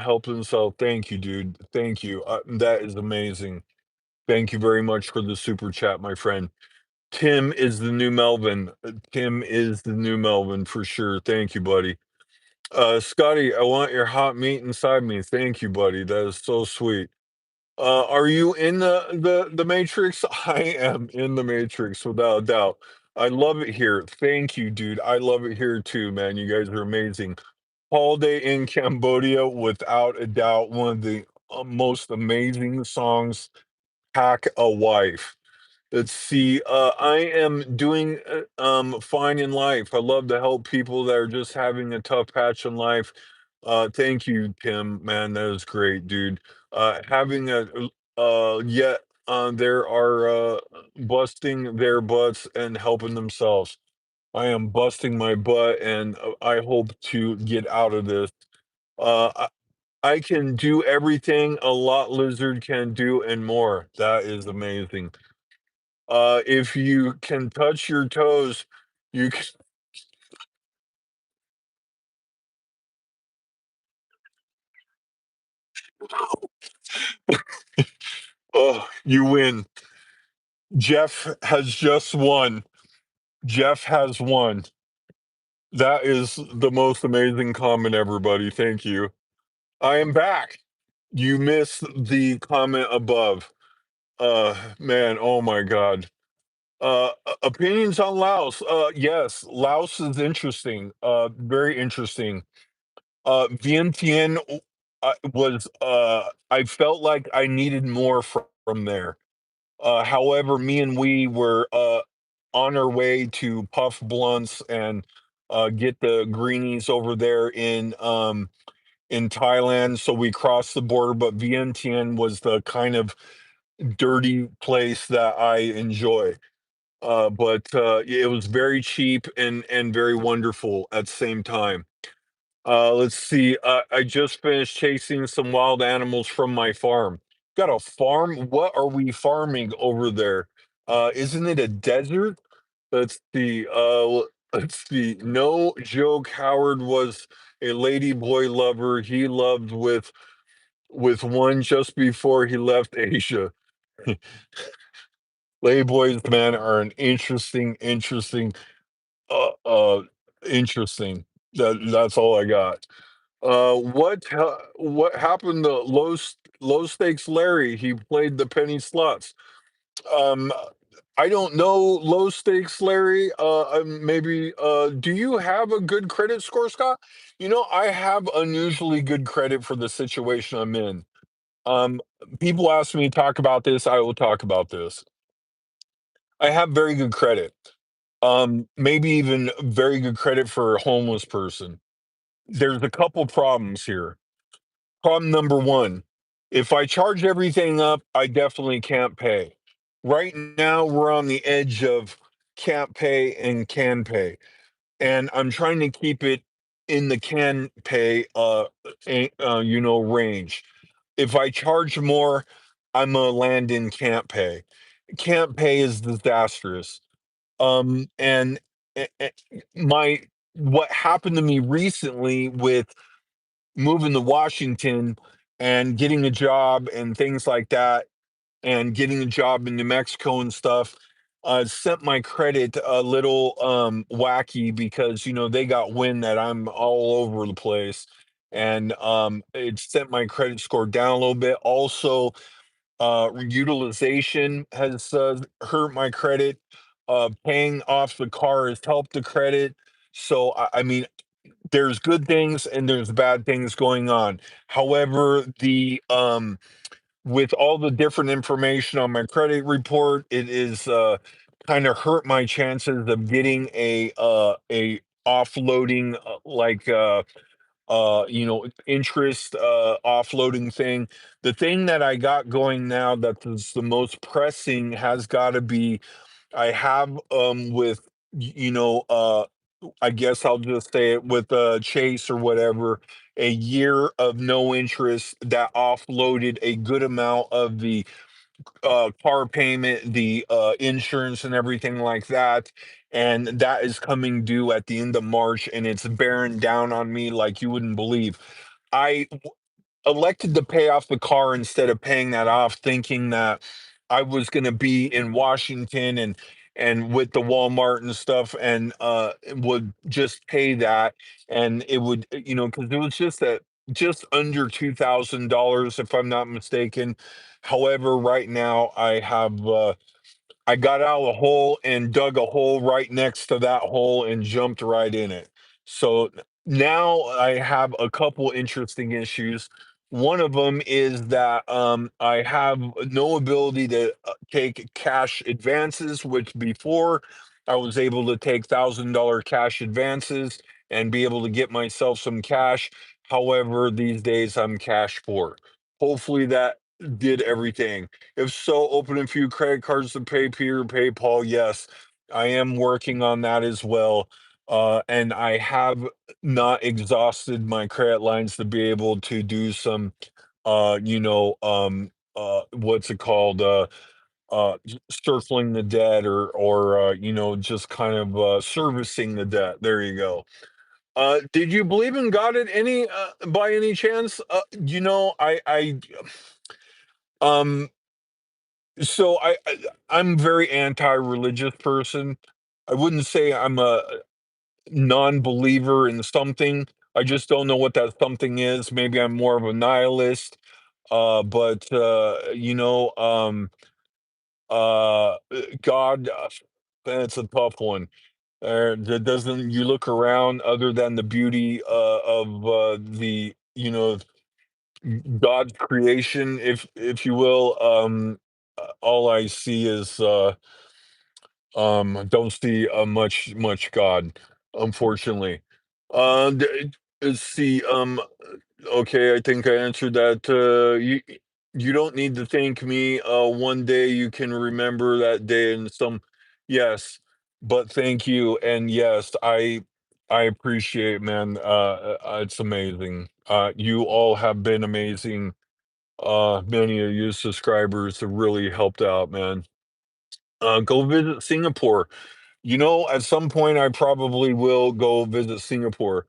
S1: help themselves. Thank you, dude. Thank you. That is amazing. Thank you very much for the super chat, my friend. Tim is the new Melvin. Tim is the new Melvin for sure. Thank you, buddy. Scotty, I want your hot meat inside me. Thank you, buddy. That is so sweet. Are you in the Matrix? I am in the Matrix without a doubt. I love it here. Thank you, dude. I love it here too, man. You guys are amazing. Holiday in Cambodia, without a doubt, one of the most amazing songs. Pack a wife. Let's see. I am doing fine in life. I love to help people that are just having a tough patch in life. Thank you, Tim. Man, that is great, dude. Having a yet there are busting their butts and helping themselves. I am busting my butt, and I hope to get out of this. I can do everything a lot lizard can do and more. That is amazing. If you can touch your toes, you can. Oh, you win. Jeff has just won. Jeff has won. That is the most amazing comment ever, buddy. Thank you. I am back. You missed the comment above. Man, oh my God. Opinions on Laos. Yes, Laos is interesting. Very interesting. Vientiane I felt like I needed more from there. However, me and we were on our way to puff blunts and get the greenies over there in Thailand. So we crossed the border, but Vientiane was the kind of dirty place that I enjoy. But it was very cheap and very wonderful at the same time. Let's see. I just finished chasing some wild animals from my farm. Got a farm? What are we farming over there? Isn't it a desert? Let's see. Let's see. No joke. Howard was a lady boy lover. He loved with one just before he left Asia. Lady boys, man, are an interesting, uh, uh, interesting. That's all I got. What happened to low stakes Larry? He played the penny slots. Um, I don't know low stakes Larry. Maybe do you have a good credit score, Scott? I have unusually good credit for the situation I'm in. Um, People ask me to talk about this. I will talk about this. I have very good credit. maybe even very good credit for a homeless person. There's a couple problems here. Problem number one, if I charge everything up, I definitely can't pay. Right now, we're on the edge of can't pay and can pay, and I'm trying to keep it in the can pay, range. If I charge more, I'm gonna land in can't pay. Can't pay is disastrous. And my what happened to me recently with moving to Washington and getting a job and things like that, and getting a job in New Mexico and stuff, sent my credit a little wacky because they got wind that I'm all over the place, and it sent my credit score down a little bit. Also, utilization has hurt my credit. Paying off the car has helped the credit. So I mean, there's good things and there's bad things going on. However, the with all the different information on my credit report, it is kind of hurt my chances of getting a offloading interest offloading thing. The thing that I got going now that is the most pressing has got to be I have with I guess I'll just say it with Chase or whatever, a year of no interest that offloaded a good amount of the car payment, the insurance, and everything like that. And that is coming due at the end of March, and it's bearing down on me like you wouldn't believe. I elected to pay off the car instead of paying that off, thinking that I was going to be in Washington and with the Walmart and stuff, and would just pay that, and it would, because it was just under $2,000 if I'm not mistaken. However, right now I got out of the hole and dug a hole right next to that hole and jumped right in it. So now I have a couple interesting issues. One of them is that I have no ability to take cash advances, which before I was able to take $1,000 cash advances and be able to get myself some cash. However, these days I'm cash poor. Hopefully that did everything. If so, open a few credit cards to pay Peter, PayPal. Yes, I am working on that as well. And I have not exhausted my credit lines to be able to do some, what's it called? Circling the debt or just kind of servicing the debt. There you go. Did you believe in God at any by any chance? Um so I'm very anti-religious person. I wouldn't say I'm a non-believer in something. I just don't know what that something is. Maybe I'm more of a nihilist. But God, that's a tough one. That doesn't you look around other than the beauty of the God's creation, if you will. All I see is I don't see much God, unfortunately. Let's see. Okay, I think I answered that. You don't need to thank me. One day you can remember that day and some. Yes, but thank you, and yes, I appreciate, man. It's amazing. You all have been amazing. Many of you subscribers have really helped out, man. Go visit Singapore. At some point, I probably will go visit Singapore.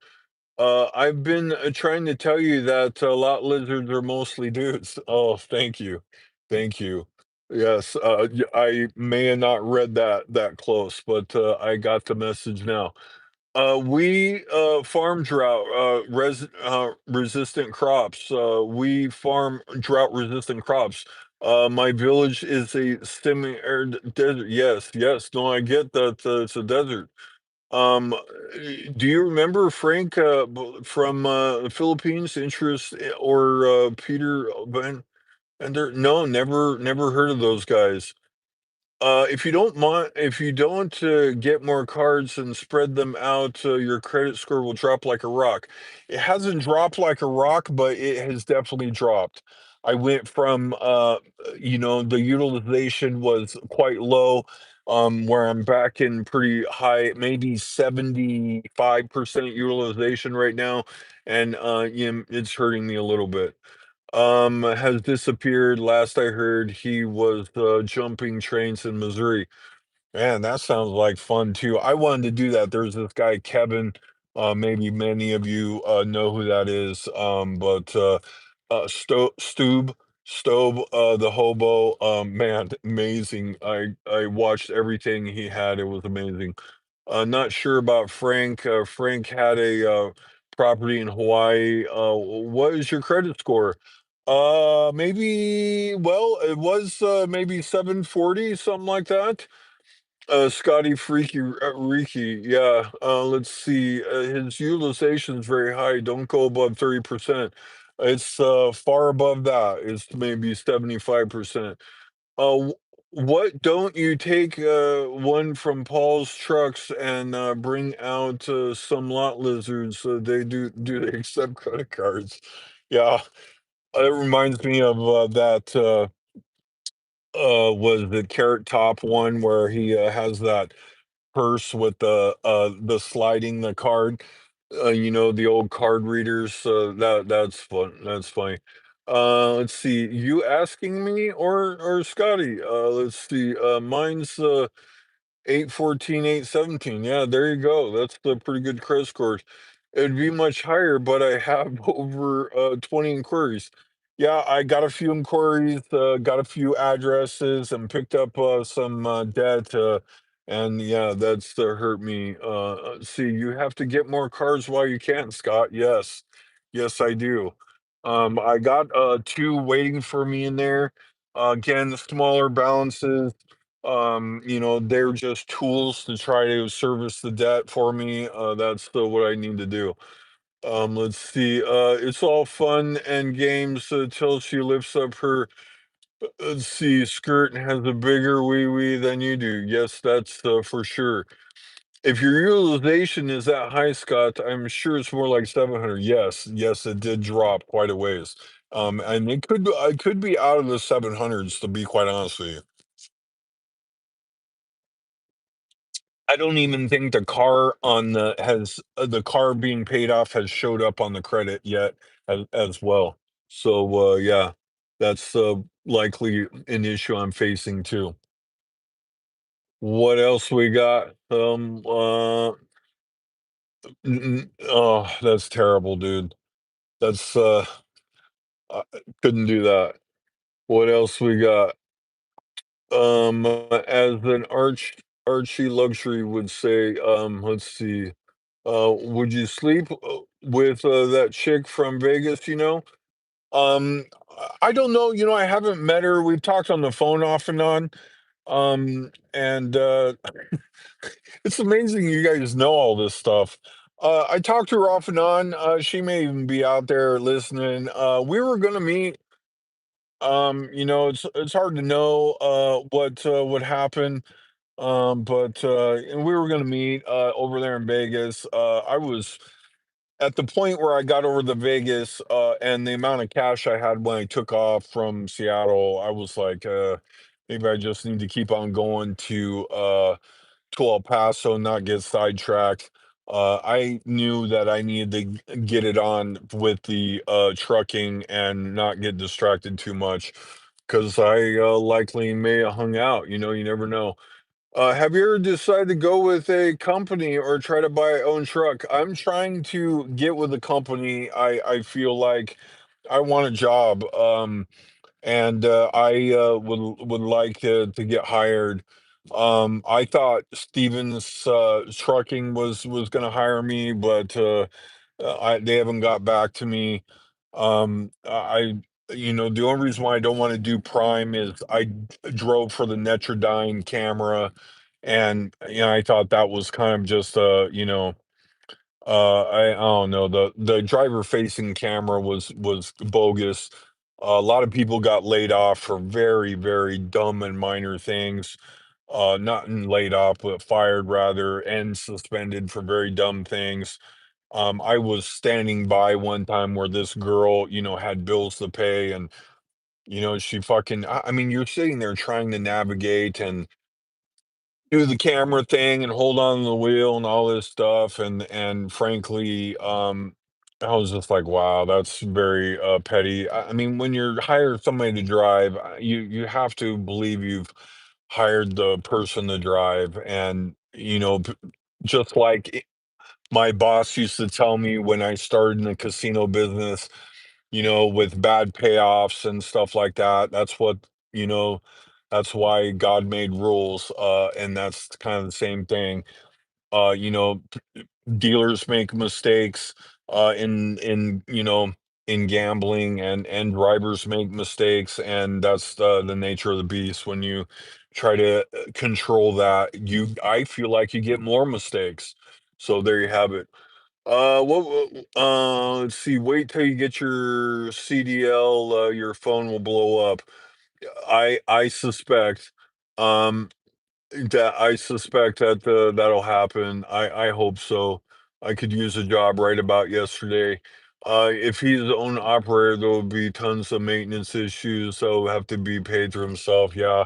S1: I've been trying to tell you that lot lizards are mostly dudes. Oh, thank you. Thank you. Yes, I may have not read that close, but I got the message now. We farm drought resistant crops. We farm drought resistant crops. My village is a semi-arid desert. Yes, yes. No, I get that it's a desert. Do you remember Frank from the Philippines? Interest or Peter Van Ender? No, never heard of those guys. if you don't get more cards and spread them out, your credit score will drop like a rock. It hasn't dropped like a rock, but it has definitely dropped. I went from, the utilization was quite low, where I'm back in pretty high, maybe 75% utilization right now, and it's hurting me a little bit. Has disappeared. Last I heard, he was jumping trains in Missouri. Man, that sounds like fun too. I wanted to do that. There's this guy, Kevin. Maybe many of you know who that is. But Stobe, the hobo. Man, amazing. I watched everything he had. It was amazing. Not sure about Frank. Frank had a property in Hawaii. What is your credit score? Maybe, well, it was maybe 740, something like that. Scotty Freaky Reeky, yeah. Let's see. His utilization is very high. Don't go above 30%. It's far above that. It's maybe 75%. Uh, what don't you take one from Paul's trucks and bring out some lot lizards? Do they accept credit cards? Yeah, it reminds me of that was the Carrot Top one where he has that purse with the sliding the card. The old card readers. That's fun. That's funny. Let's see. You asking me or Scotty? Let's see. Mine's 814, 817. Yeah, there you go. That's the pretty good credit score. It'd be much higher, but I have over 20 inquiries. Yeah, I got a few inquiries, got a few addresses, and picked up some debt. And yeah, that's hurt me. See, you have to get more cars while you can, Scott. Yes, yes, I do. I got two waiting for me in there. Again, smaller balances. They're just tools to try to service the debt for me. That's what I need to do. Let's see. It's all fun and games until she lifts up her, let's see, skirt and has a bigger wee wee than you do. Yes, that's for sure. If your utilization is that high, Scott, I'm sure it's more like 700. Yes, yes, it did drop quite a ways. And I could be out of the 700s to be quite honest with you. I don't even think the car being paid off has showed up on the credit yet as well. So yeah, that's likely an issue I'm facing too. What else we got? Oh, that's terrible, dude. That's I couldn't do that. What else we got? As an Archie luxury would say, let's see. Would you sleep with that chick from Vegas, you know? I don't know, I haven't met her. We've talked on the phone off and on. And it's amazing you guys know all this stuff. I talked to her off and on. She may even be out there listening. We were gonna meet. It's hard to know what would happen. But and we were gonna meet over there in Vegas. I was at the point where I got over the Vegas and the amount of cash I had when I took off from Seattle, I was like, maybe I just need to keep on going to El Paso, not get sidetracked. I knew that I needed to get it on with the trucking and not get distracted too much because I likely may have hung out. You never know. Have you ever decided to go with a company or try to buy your own truck? I'm trying to get with a company. I feel like I want a job. And I would like to get hired. I thought Stevens Trucking was going to hire me, but they haven't got back to me. The only reason why I don't want to do Prime is drove for the Netrodyne camera, and I thought that was kind of just I don't know. The driver facing camera was bogus. A lot of people got laid off for very, very dumb and minor things. not laid off, but fired rather, and suspended for very dumb things. I was standing by one time where this girl, had bills to pay, and she fucking. I mean, you're sitting there trying to navigate and do the camera thing and hold on to the wheel and all this stuff, and frankly, I was just like, wow, that's very petty. I mean, when you're hired somebody to drive, you have to believe you've hired the person to drive, and just like my boss used to tell me when I started in the casino business, with bad payoffs and stuff like that. You know, that's why God made rules. And that's kind of the same thing. Dealers make mistakes, in gambling, and drivers make mistakes. And that's the nature of the beast. When you try to control that, I feel like you get more mistakes. So there you have it. Let's see. Wait till you get your CDL. Your phone will blow up. I suspect. Um, that that'll happen. I hope so. I could use a job right about yesterday. If he's the owner operator, there will be tons of maintenance issues, so he'll have to be paid for himself. Yeah,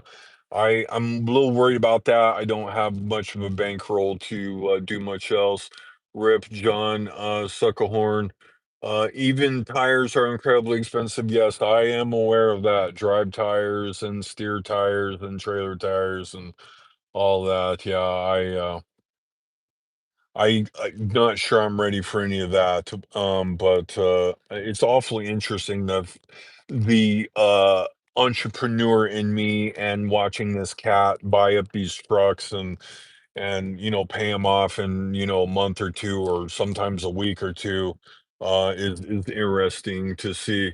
S1: I'm a little worried about that. I don't have much of a bankroll to do much else. Rip John Suckerhorn. Even tires are incredibly expensive. Yes, I am aware of that. Drive tires and steer tires and trailer tires and all that. Yeah, I'm not sure I'm ready for any of that. But it's awfully interesting that the entrepreneur in me, and watching this cat buy up these trucks, and pay them off in a month or two, or sometimes a week or two, is interesting to see.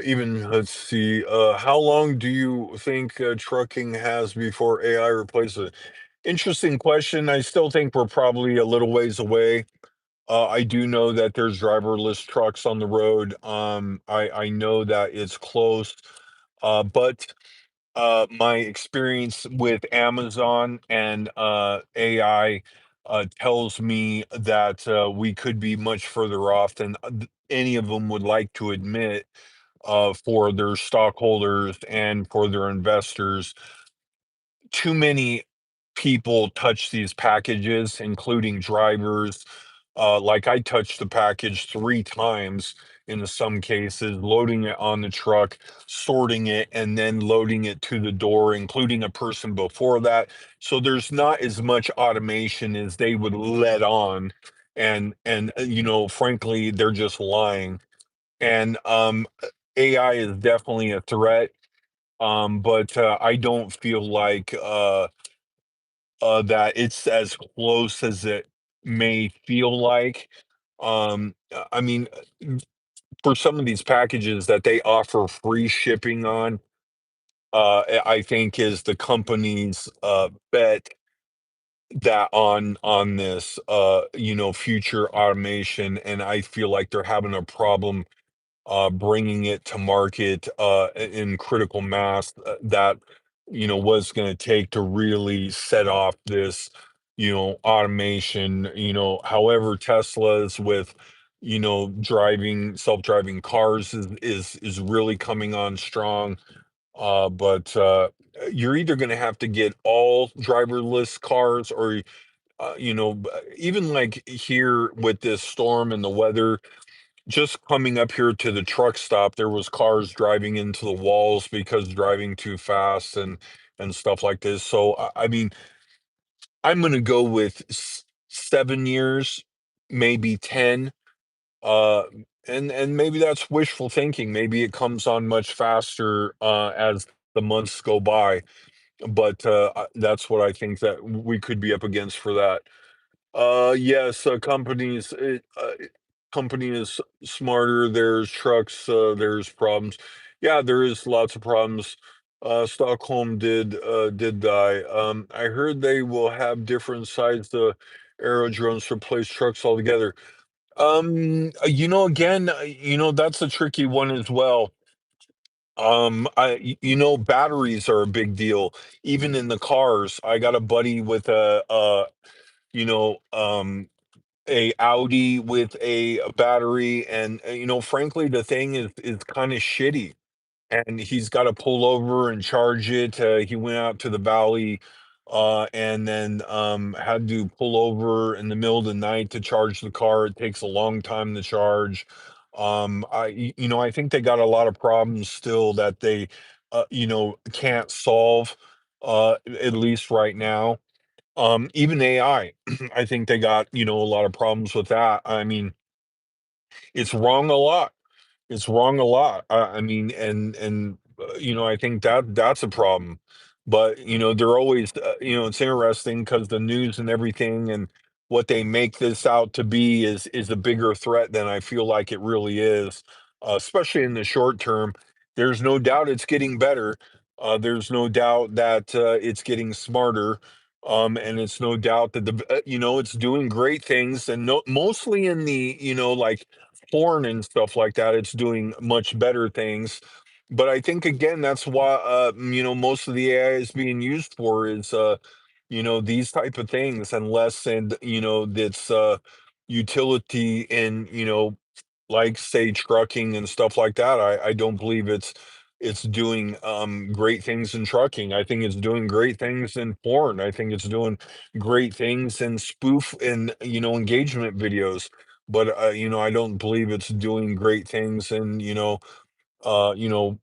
S1: Even let's see, how long do you think trucking has before AI replaces it? Interesting question. I still think we're probably a little ways away. I do know that there's driverless trucks on the road. I know that it's close, but my experience with Amazon and AI tells me that we could be much further off than any of them would like to admit, for their stockholders and for their investors. Too many people touch these packages, including drivers. Like I touched the package 3 times in some cases, loading it on the truck, sorting it, and then loading it to the door, including a person before that. So there's not as much automation as they would let on. And frankly, they're just lying. And AI is definitely a threat. But I don't feel like that it's as close as it may feel like. I mean, for some of these packages that they offer free shipping on, I think is the company's bet that on this future automation, and I feel like they're having a problem bringing it to market in critical mass, that was going to take to really set off this automation. However, Tesla's with driving self-driving cars is really coming on strong. But you're either going to have to get all driverless cars, or even like here with this storm and the weather, just coming up here to the truck stop, there was cars driving into the walls because driving too fast, and stuff like this. So I mean, I'm gonna go with 7 years, maybe 10. Uh, and maybe that's wishful thinking. Maybe it comes on much faster as the months go by. But that's what I think that we could be up against for that. Yes, company is smarter. There's trucks, there's problems. Yeah, there is lots of problems. Stockholm did die. I heard they will have different sized aerodromes to replace trucks altogether. Again, that's a tricky one as well. Batteries are a big deal, even in the cars. I got a buddy with you know, um, a Audi with a battery, and frankly, the thing is kind of shitty, and he's got to pull over and charge it. He went out to the valley, and then had to pull over in the middle of the night to charge the car. It takes a long time to charge. I think they got a lot of problems still that they, can't solve, at least right now. Even AI, I think they got, a lot of problems with that. I mean, it's wrong a lot. It's wrong a lot. I mean, I think that that's a problem. But they're always, it's interesting because the news and everything and what they make this out to be is a bigger threat than I feel like it really is, especially in the short term. There's no doubt it's getting better. There's no doubt that it's getting smarter. And it's no doubt that it's doing great things, and no, mostly in the, like porn and stuff like that, it's doing much better things. But I think again, that's why most of the AI is being used for is these type of things, and less and that's utility in like say trucking and stuff like that. I don't believe it's doing great things in trucking. I think it's doing great things in porn. I think it's doing great things in spoof and engagement videos. But I don't believe it's doing great things in uh you know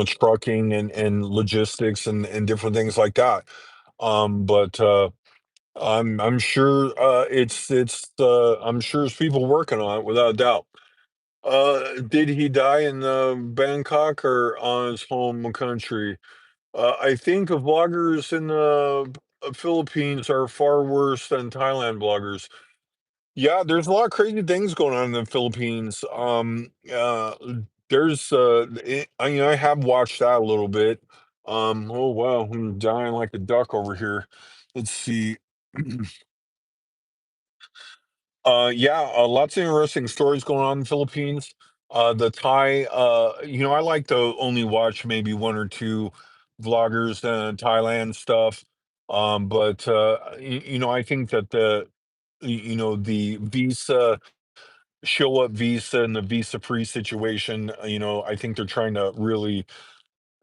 S1: trucking and logistics and different things like that. But I'm sure I'm sure there's people working on it without a doubt. Did he die in Bangkok or on his home country? I think vloggers in the Philippines are far worse than Thailand bloggers. Yeah, there's a lot of crazy things going on in the Philippines. There's I have watched that a little bit. Oh wow, I'm dying like a duck over here. Let's see. Yeah, lots of interesting stories going on in the Philippines. The Thai, I like to only watch maybe one or two vloggers and Thailand stuff. But I think that the visa show up visa and the visa free situation, I think they're trying to really,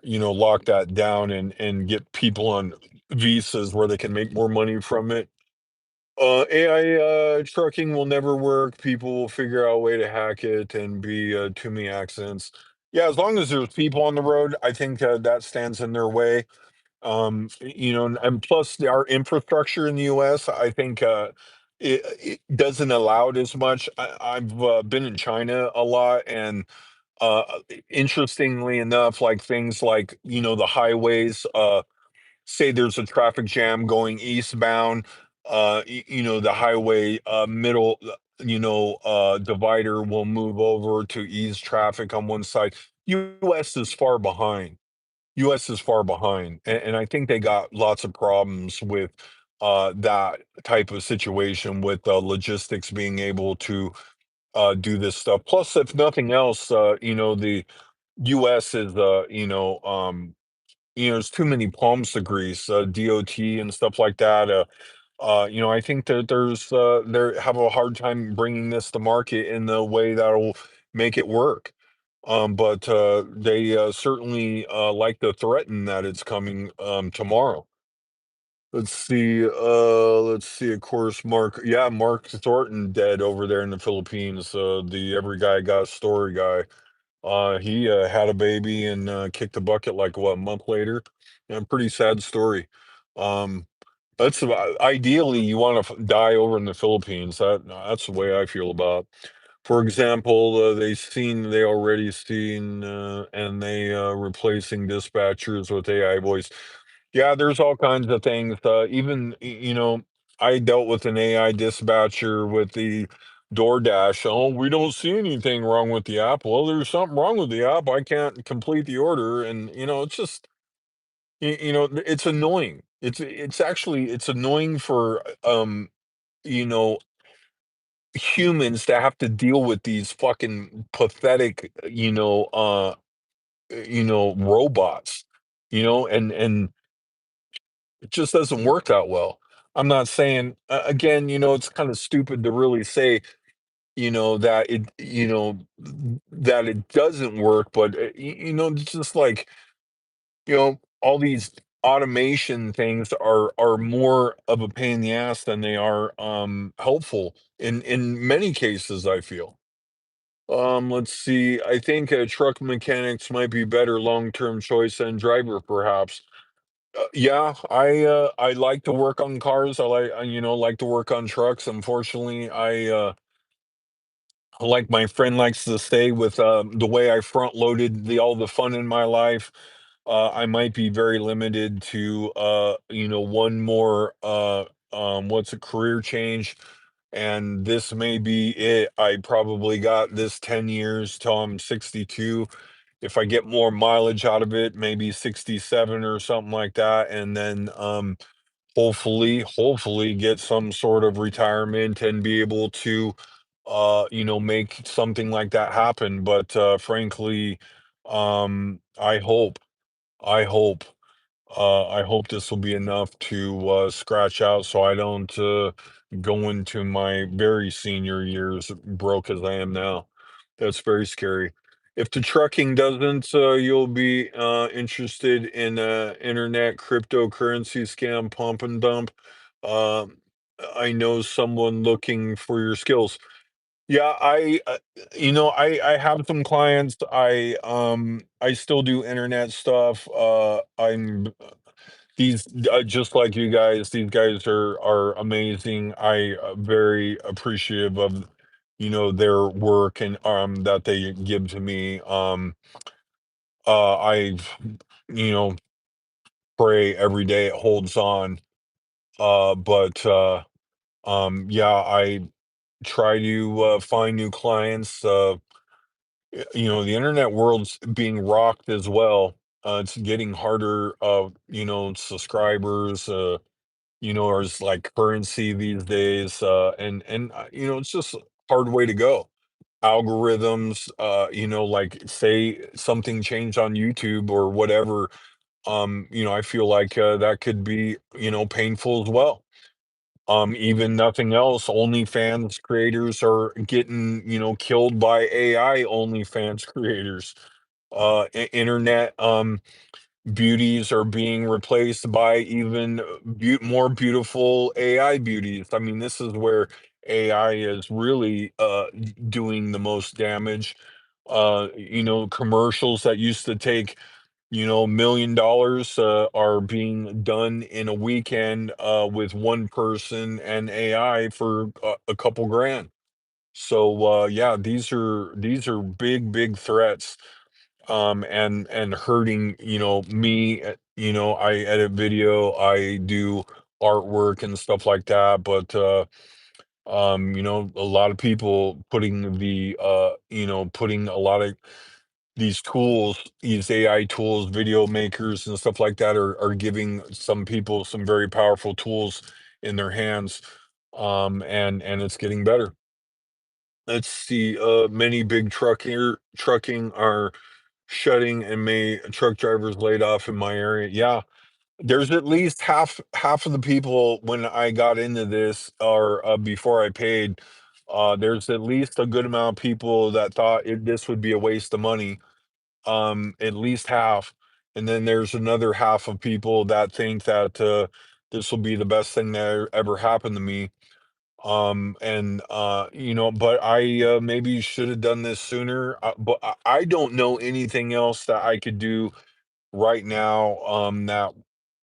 S1: lock that down and get people on visas where they can make more money from it. AI trucking will never work. People will figure out a way to hack it and be too many accidents. Yeah, as long as there's people on the road, I think that stands in their way. And plus our infrastructure in the US, I think it doesn't allow it as much. I've been in China a lot, and interestingly enough, like things like the highways. Say there's a traffic jam going eastbound, the highway middle, divider will move over to ease traffic on one side. U.S. is far behind. U.S. is far behind, and I think they got lots of problems with that type of situation with logistics being able to do this stuff. Plus, if nothing else, the U.S. is, there's too many palms to grease, DOT and stuff like that. I think that they have a hard time bringing this to market in the way that'll make it work. But they certainly like to threaten that it's coming tomorrow. Let's see. Of course, Mark Thornton dead over there in the Philippines. The every guy got a story guy. He had a baby and kicked the bucket like what, a month later. Yeah, pretty sad story. Um, ideally you want to die over in the Philippines. That's the way I feel about. For example, they already seen and they replacing dispatchers with AI voice. Yeah, there's all kinds of things. Even I dealt with an AI dispatcher with the DoorDash. Oh, we don't see anything wrong with the app. Well, there's something wrong with the app. I can't complete the order, and it's just it's annoying. It's annoying for you know humans to have to deal with these fucking pathetic robots, and it just doesn't work that well. I'm not saying, again, it's kind of stupid to really say, that it doesn't work, but it's just like, all these automation things are more of a pain in the ass than they are helpful in many cases, I feel. Let's see. I think truck mechanics might be better long-term choice than driver, perhaps. Yeah, I like to work on cars. I like to work on trucks. Unfortunately, like my friend likes to say, with the way I front loaded all the fun in my life, I might be very limited to one more what's a career change, and this may be it. I probably got this 10 years till I'm 62. If I get more mileage out of it, maybe 67 or something like that, and then hopefully get some sort of retirement and be able to make something like that happen. But frankly, I hope I hope this will be enough to scratch out so I don't go into my very senior years broke as I am now. That's very scary. If the trucking doesn't, you'll be interested in internet cryptocurrency scam pump and dump. Um, I know someone looking for your skills. Yeah, I have some clients. I still do internet stuff. I'm these just like you guys. These guys are amazing. I very appreciative of their work and that they give to me. I've you know pray every day it holds on. But yeah, I try to find new clients. The internet world's being rocked as well. It's getting harder. Subscribers. Or it's like currency these days. And it's just a hard way to go. Algorithms. Like say something changed on YouTube or whatever. I feel like that could be painful as well. Even nothing else, OnlyFans creators are getting, killed by AI OnlyFans creators. Internet beauties are being replaced by even more beautiful AI beauties. I mean, this is where AI is really doing the most damage. Commercials that used to take $1 million are being done in a weekend with one person and AI for a couple grand. So yeah, these are big threats, and hurting me. I edit video, I do artwork and stuff like that, but a lot of people putting a lot of these tools, these AI tools, video makers and stuff like that are giving some people some very powerful tools in their hands. And it's getting better. Let's see, many big trucking are shutting and may truck drivers laid off in my area. Yeah, there's at least half of the people when I got into this, or before I paid, there's at least a good amount of people that thought this would be a waste of money, at least half. And then there's another half of people that think that this will be the best thing that ever happened to me. And but I maybe should have done this sooner. But I don't know anything else that I could do right now,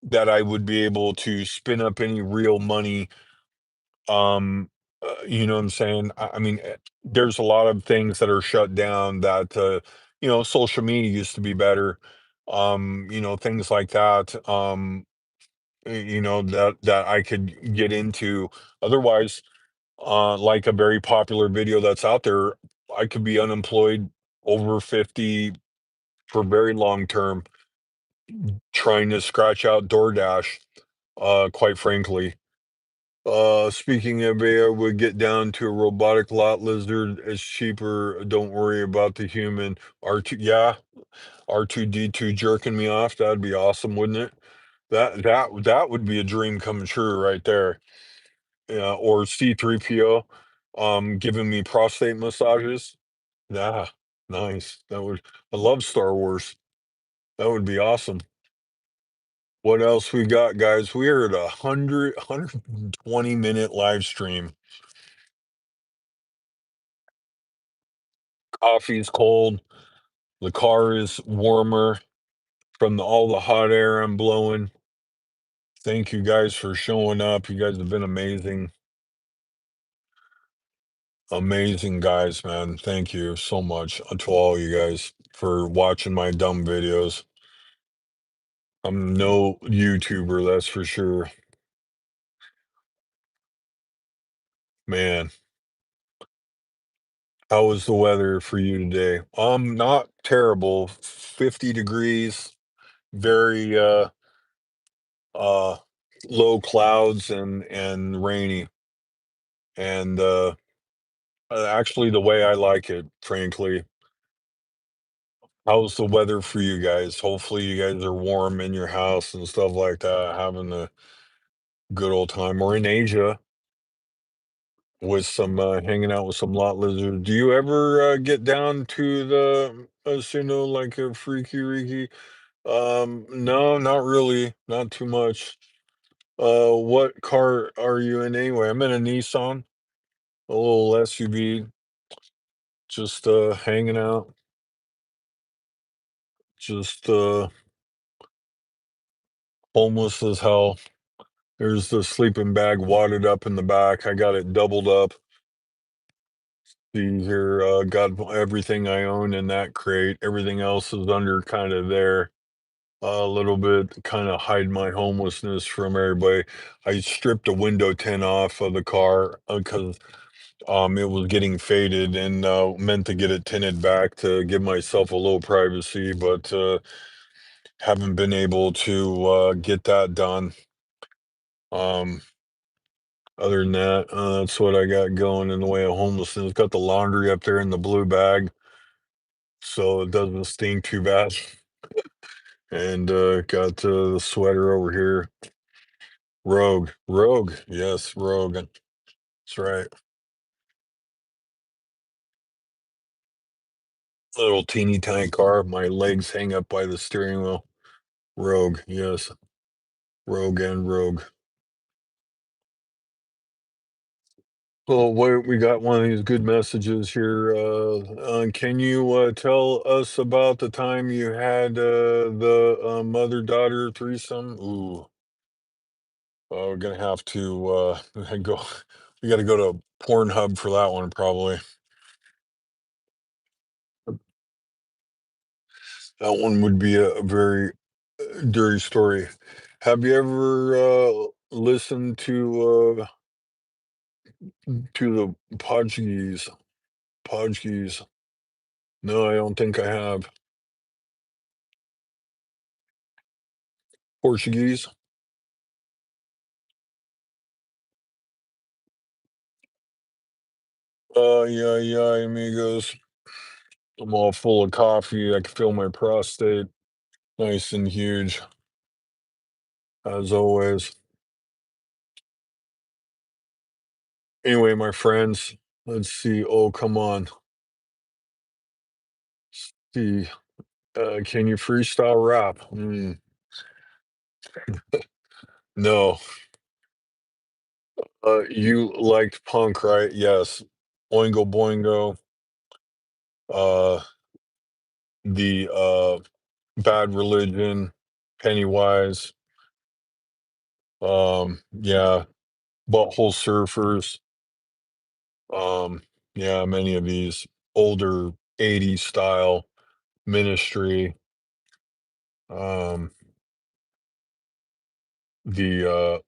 S1: that I would be able to spin up any real money. You know what I'm saying? I mean, there's a lot of things that are shut down that social media used to be better. Things like that. That I could get into. Otherwise, like a very popular video that's out there, I could be unemployed over 50 for very long term, trying to scratch out DoorDash, quite frankly. Speaking of AI, would get down to a robotic lot lizard. It's cheaper. Don't worry about the human. R2, yeah, R2D2 jerking me off. That'd be awesome, wouldn't it? That would be a dream come true right there. Yeah, or C3PO, giving me prostate massages. Yeah, nice. That would. I love Star Wars. That would be awesome. What else we got, guys? We are at 120-minute live stream. Coffee's cold. The car is warmer from all the hot air I'm blowing. Thank you guys for showing up. You guys have been amazing. Amazing guys, man. Thank you so much to all you guys for watching my dumb videos. I'm no YouTuber, that's for sure. Man, how was the weather for you today? Not terrible. 50 degrees, very uh low clouds and rainy. And actually the way I like it, frankly. How's the weather for you guys? Hopefully you guys are warm in your house and stuff like that, having a good old time. Or in Asia with some hanging out with some lot lizards. Do you ever get down to the like a freaky reeky? No, not really, not too much. What car are you in anyway? I'm in a Nissan, a little SUV, just hanging out, just homeless as hell. There's the sleeping bag wadded up in the back. I got it doubled up. See here, got everything I own in that crate. Everything else is under kind of there. A little bit, kind of hide my homelessness from everybody. I stripped a window tint off of the car because it was getting faded and meant to get it tinted back to give myself a little privacy, but haven't been able to get that done. Um, Other than that, that's what I got going in the way of homelessness. Got the laundry up there in the blue bag, so it doesn't stink too bad. And got the sweater over here. Rogue, yes, Rogue. That's right. Little teeny tiny car. My legs hang up by the steering wheel. Rogue, yes, Rogue and Rogue. Well, we got one of these good messages here. Can you tell us about the time you had the mother-daughter threesome? Ooh, we're gonna have to go. We got to go to Pornhub for that one, probably. That one would be a very dirty story. Have you ever listened to the Podgees? Podgees? No, I don't think I have. Portuguese? Yeah, yeah, amigos. I'm all full of coffee. I can feel my prostate nice and huge, as always. Anyway, my friends, let's see. Oh, come on. See, can you freestyle rap? No. You liked punk, right? Yes. Oingo Boingo, uh, the Bad Religion, Pennywise, yeah, Butthole Surfers, yeah, many of these older 80s style Ministry, um, the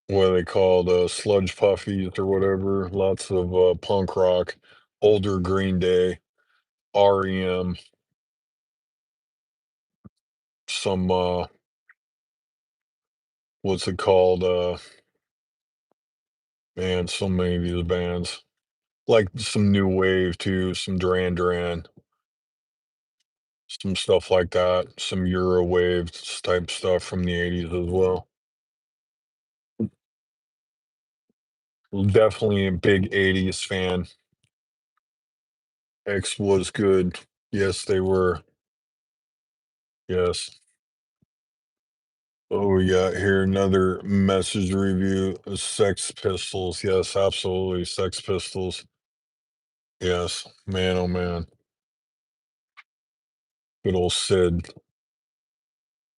S1: what are they called, Sludge Puffies or whatever, lots of punk rock, older Green Day, REM, some what's it called? Man, so many of these bands. Like some new wave too, some Duran Duran, some stuff like that, some Euro wave type stuff from the 80s as well. Definitely a big 80s fan. X was good. Yes, they were. Yes. Oh, we got here another message review. Sex Pistols. Yes, absolutely. Sex Pistols. Yes. Man, oh man. Good old Sid.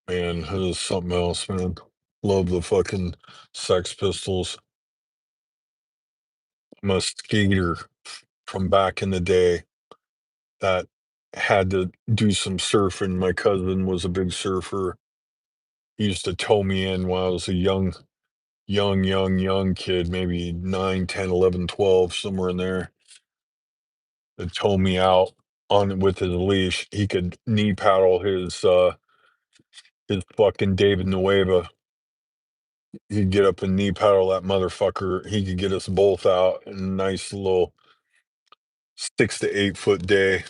S1: Man, it is something else, man. Love the fucking Sex Pistols. I'm a skater from back in the day that had to do some surfing. My cousin was a big surfer. He used to tow me in when I was a young kid, maybe 9, 10, 11, 12, somewhere in there. To tow me out on with his leash. He could knee paddle his fucking David Nueva. He'd get up and knee paddle that motherfucker. He could get us both out in a nice little 6 to 8 foot day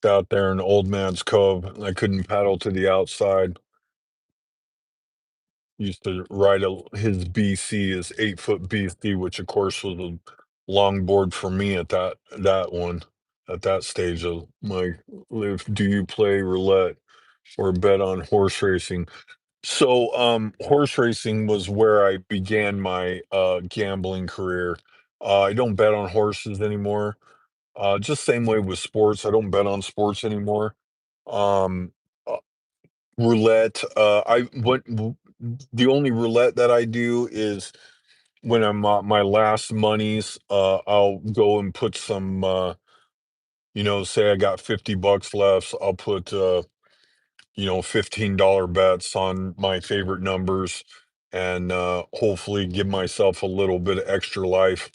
S1: out there in Old Man's Cove. And I couldn't paddle to the outside. Used to ride his BC, his 8 foot BC, which of course was a longboard for me at that one at that stage of my life. Do you play roulette or bet on horse racing? So horse racing was where I began my gambling career. I don't bet on horses anymore. Just same way with sports. I don't bet on sports anymore. Um, uh, Roulette. The only roulette that I do is when I'm my last monies. I'll go and put some. Say I got $50 left. So I'll put $15 bets on my favorite numbers, and hopefully give myself a little bit of extra life.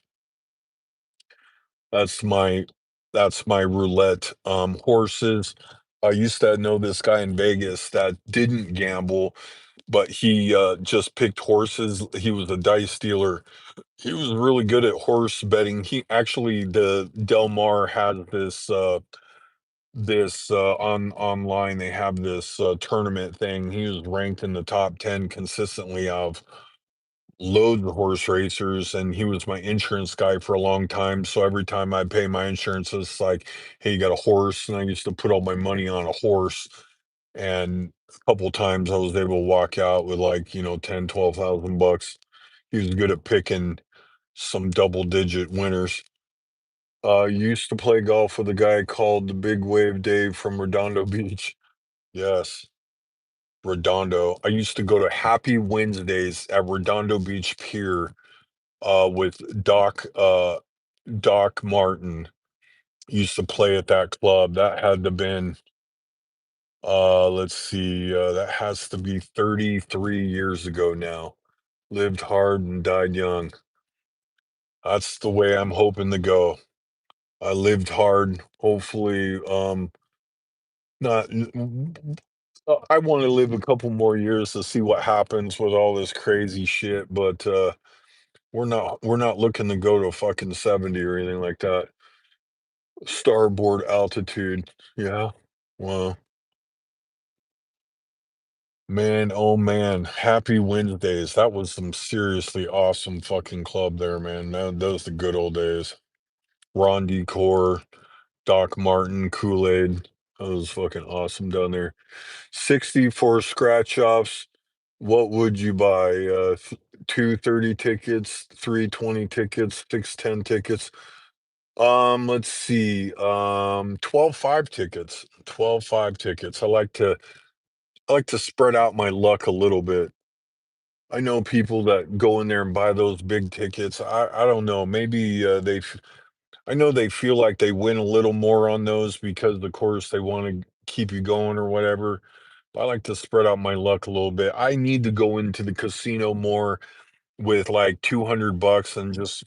S1: That's my that's my roulette. Horses. I used to know this guy in Vegas that didn't gamble, but he just picked horses. He was a dice dealer. He was really good at horse betting. He actually the Del Mar had this online. They have this tournament thing. He was ranked in the top 10 consistently of loads of horse racers, and he was my insurance guy for a long time. So every time I pay my insurance, it's like, hey, you got a horse, and I used to put all my money on a horse. And a couple times I was able to walk out with like 10, 12,000 bucks. He was good at picking some double digit winners. Used to play golf with a guy called the Big Wave Dave from Redondo Beach. Yes, Redondo. I used to go to Happy Wednesdays at Redondo Beach Pier with Doc Martin. Used to play at that club. That had to been let's see, that has to be 33 years ago now. Lived hard and died young. That's the way I'm hoping to go. I lived hard. Hopefully, not. I want to live a couple more years to see what happens with all this crazy shit, but we're not looking to go to fucking 70 or anything like that. Starboard altitude. Yeah. Well, man, oh man. Happy Wednesdays. That was some seriously awesome fucking club there, man. Those the good old days. Ron Decor, Doc Martin, Kool-Aid. That was fucking awesome down there. 64 scratch offs. What would you buy? 230 tickets, 320 tickets, 610 tickets. Let's see. 12.5 tickets. 12.5 tickets. I like to spread out my luck a little bit. I know people that go in there and buy those big tickets. I don't know. Maybe I know they feel like they win a little more on those because, of course, they want to keep you going or whatever. I like to spread out my luck a little bit. I need to go into the casino more with like 200 bucks and just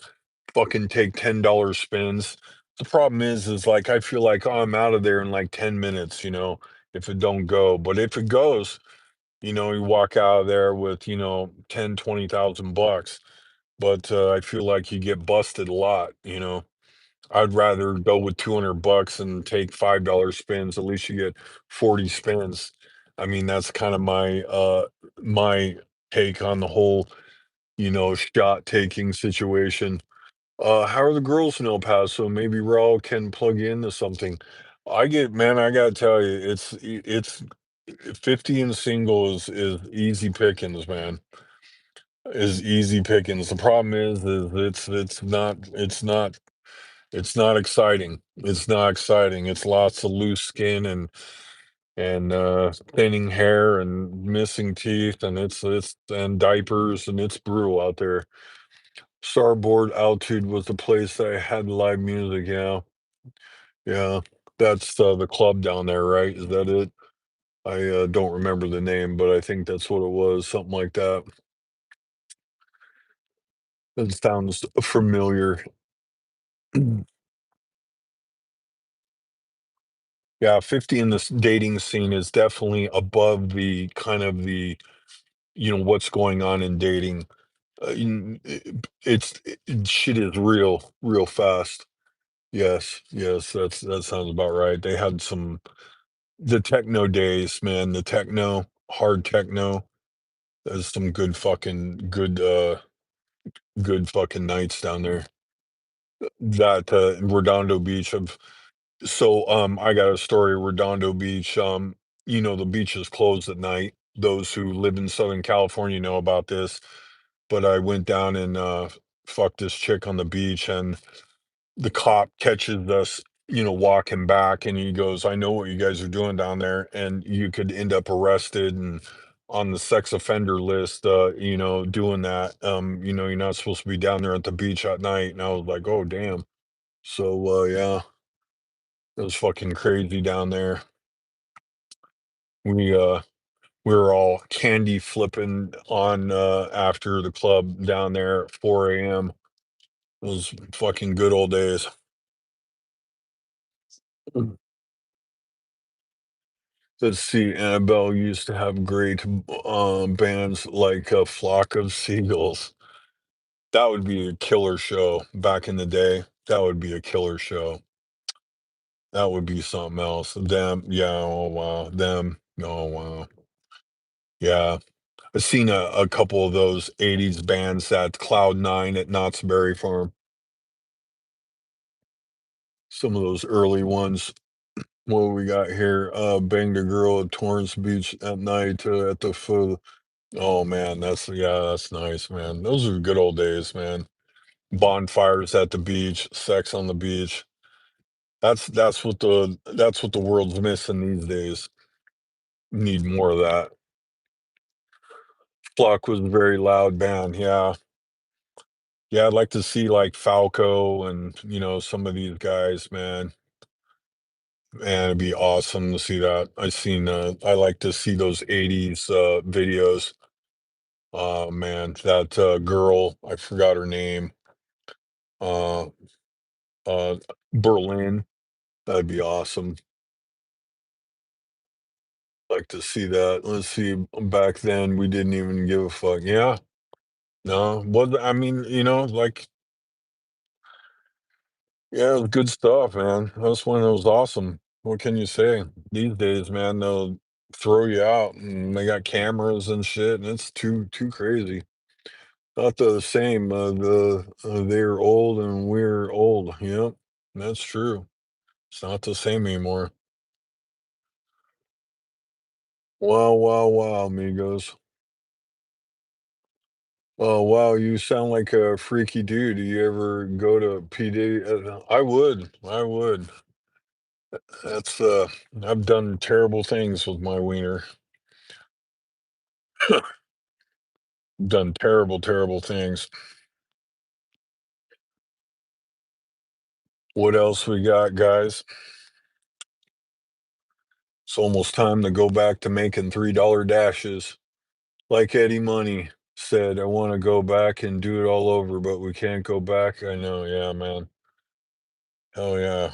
S1: fucking take $10 spins. The problem is like I feel like, oh, I'm out of there in like 10 minutes, if it don't go. But if it goes, you walk out of there with, 10, 20,000 bucks. but I feel like you get busted a lot, you know. I'd rather go with $200 and take $5 spins. At least you get 40 spins. I mean, that's kind of my take on the whole, shot taking situation. How are the girls in El Paso? Maybe Raul can plug you into something. Man, I gotta tell you, it's 50 and single is easy pickings, man. Is easy pickings. The problem is it's not exciting. It's not exciting. It's lots of loose skin and thinning hair and missing teeth, and it's and diapers, and it's brutal out there. Starboard Altitude was the place that had live music. Yeah, yeah. That's the club down there, right? Is that it? I don't remember the name, but I think that's what it was. Something like that. That sounds familiar. Yeah, 50 in this dating scene is definitely above the kind of what's going on in dating. Shit is real fast. Yes, yes, that sounds about right. They had the techno days, man, the techno, hard techno. There's some good fucking nights down there. That Redondo Beach of So I got a story, Redondo Beach. The beach is closed at night. Those who live in Southern California know about this. But I went down and fucked this chick on the beach, and the cop catches us, walking back, and he goes, "I know what you guys are doing down there, and you could end up arrested and on the sex offender list, doing that. You're not supposed to be down there at the beach at night." And I was like, "Oh, damn." So yeah, it was fucking crazy down there. We uh we were all candy flipping on after the club down there at 4 a.m. Those fucking good old days. Mm. Let's see, Annabelle used to have great bands like a Flock of Seagulls. That would be a killer show back in the day. That would be a killer show. That would be something else. Them, yeah, oh wow. Them, oh wow. Yeah. I've seen a couple of those 80s bands at Cloud Nine at Knott's Berry Farm. Some of those early ones. What we got here? Banged a girl at Torrance Beach at night at the foot. Oh man, that's nice, man. Those are good old days, man. Bonfires at the beach, sex on the beach. That's what the world's missing these days. Need more of that. Flock was a very loud band, yeah. Yeah, I'd like to see like Falco and some of these guys, man. Man, it'd be awesome to see that. I like to see those 80s videos. Oh man, that girl, I forgot her name. Uh uh Berlin. That'd be awesome. Like to see that. Let's see. Back then we didn't even give a fuck. Yeah. No. Well, I mean, like, yeah, it was good stuff, man. That's when it was awesome. What can you say? These days, man, they'll throw you out, and they got cameras and shit, and it's too crazy. Not the same. They're old and we're old. Yep, that's true. It's not the same anymore. Wow, wow, wow, amigos. Oh wow, you sound like a freaky dude. Do you ever go to PD? I would. I would. That's I've done terrible things with my wiener. Done terrible, terrible things. What else we got, guys? It's almost time to go back to making $3 dashes. Like Eddie Money said, I want to go back and do it all over, but we can't go back. I know, yeah, man. Oh yeah.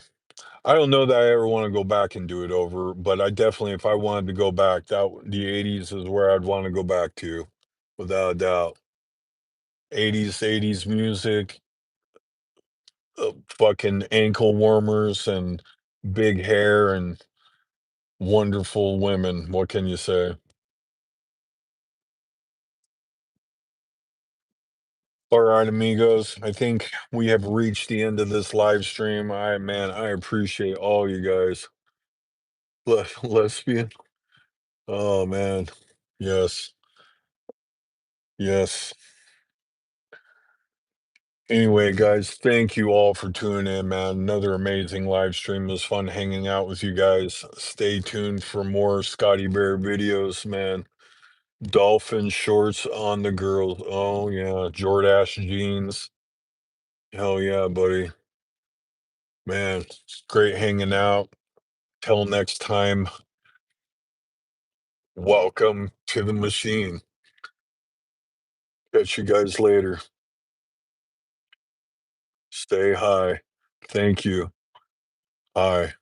S1: I don't know that I ever want to go back and do it over, but I definitely, if I wanted to go back, the '80s is where I'd want to go back to, without a doubt. 80s music, fucking ankle warmers and big hair and wonderful women. What can you say? All right, amigos. I think we have reached the end of this live stream. I appreciate all you guys. Lesbian. Oh man. Yes. Yes. Anyway, guys, thank you all for tuning in, man. Another amazing live stream. It was fun hanging out with you guys. Stay tuned for more Scotty Bear videos, man. Dolphin shorts on the girls. Oh yeah, Jordache jeans. Hell yeah, buddy. Man, it's great hanging out. Till next time, welcome to the machine. Catch you guys later. Stay high. Thank you. Bye.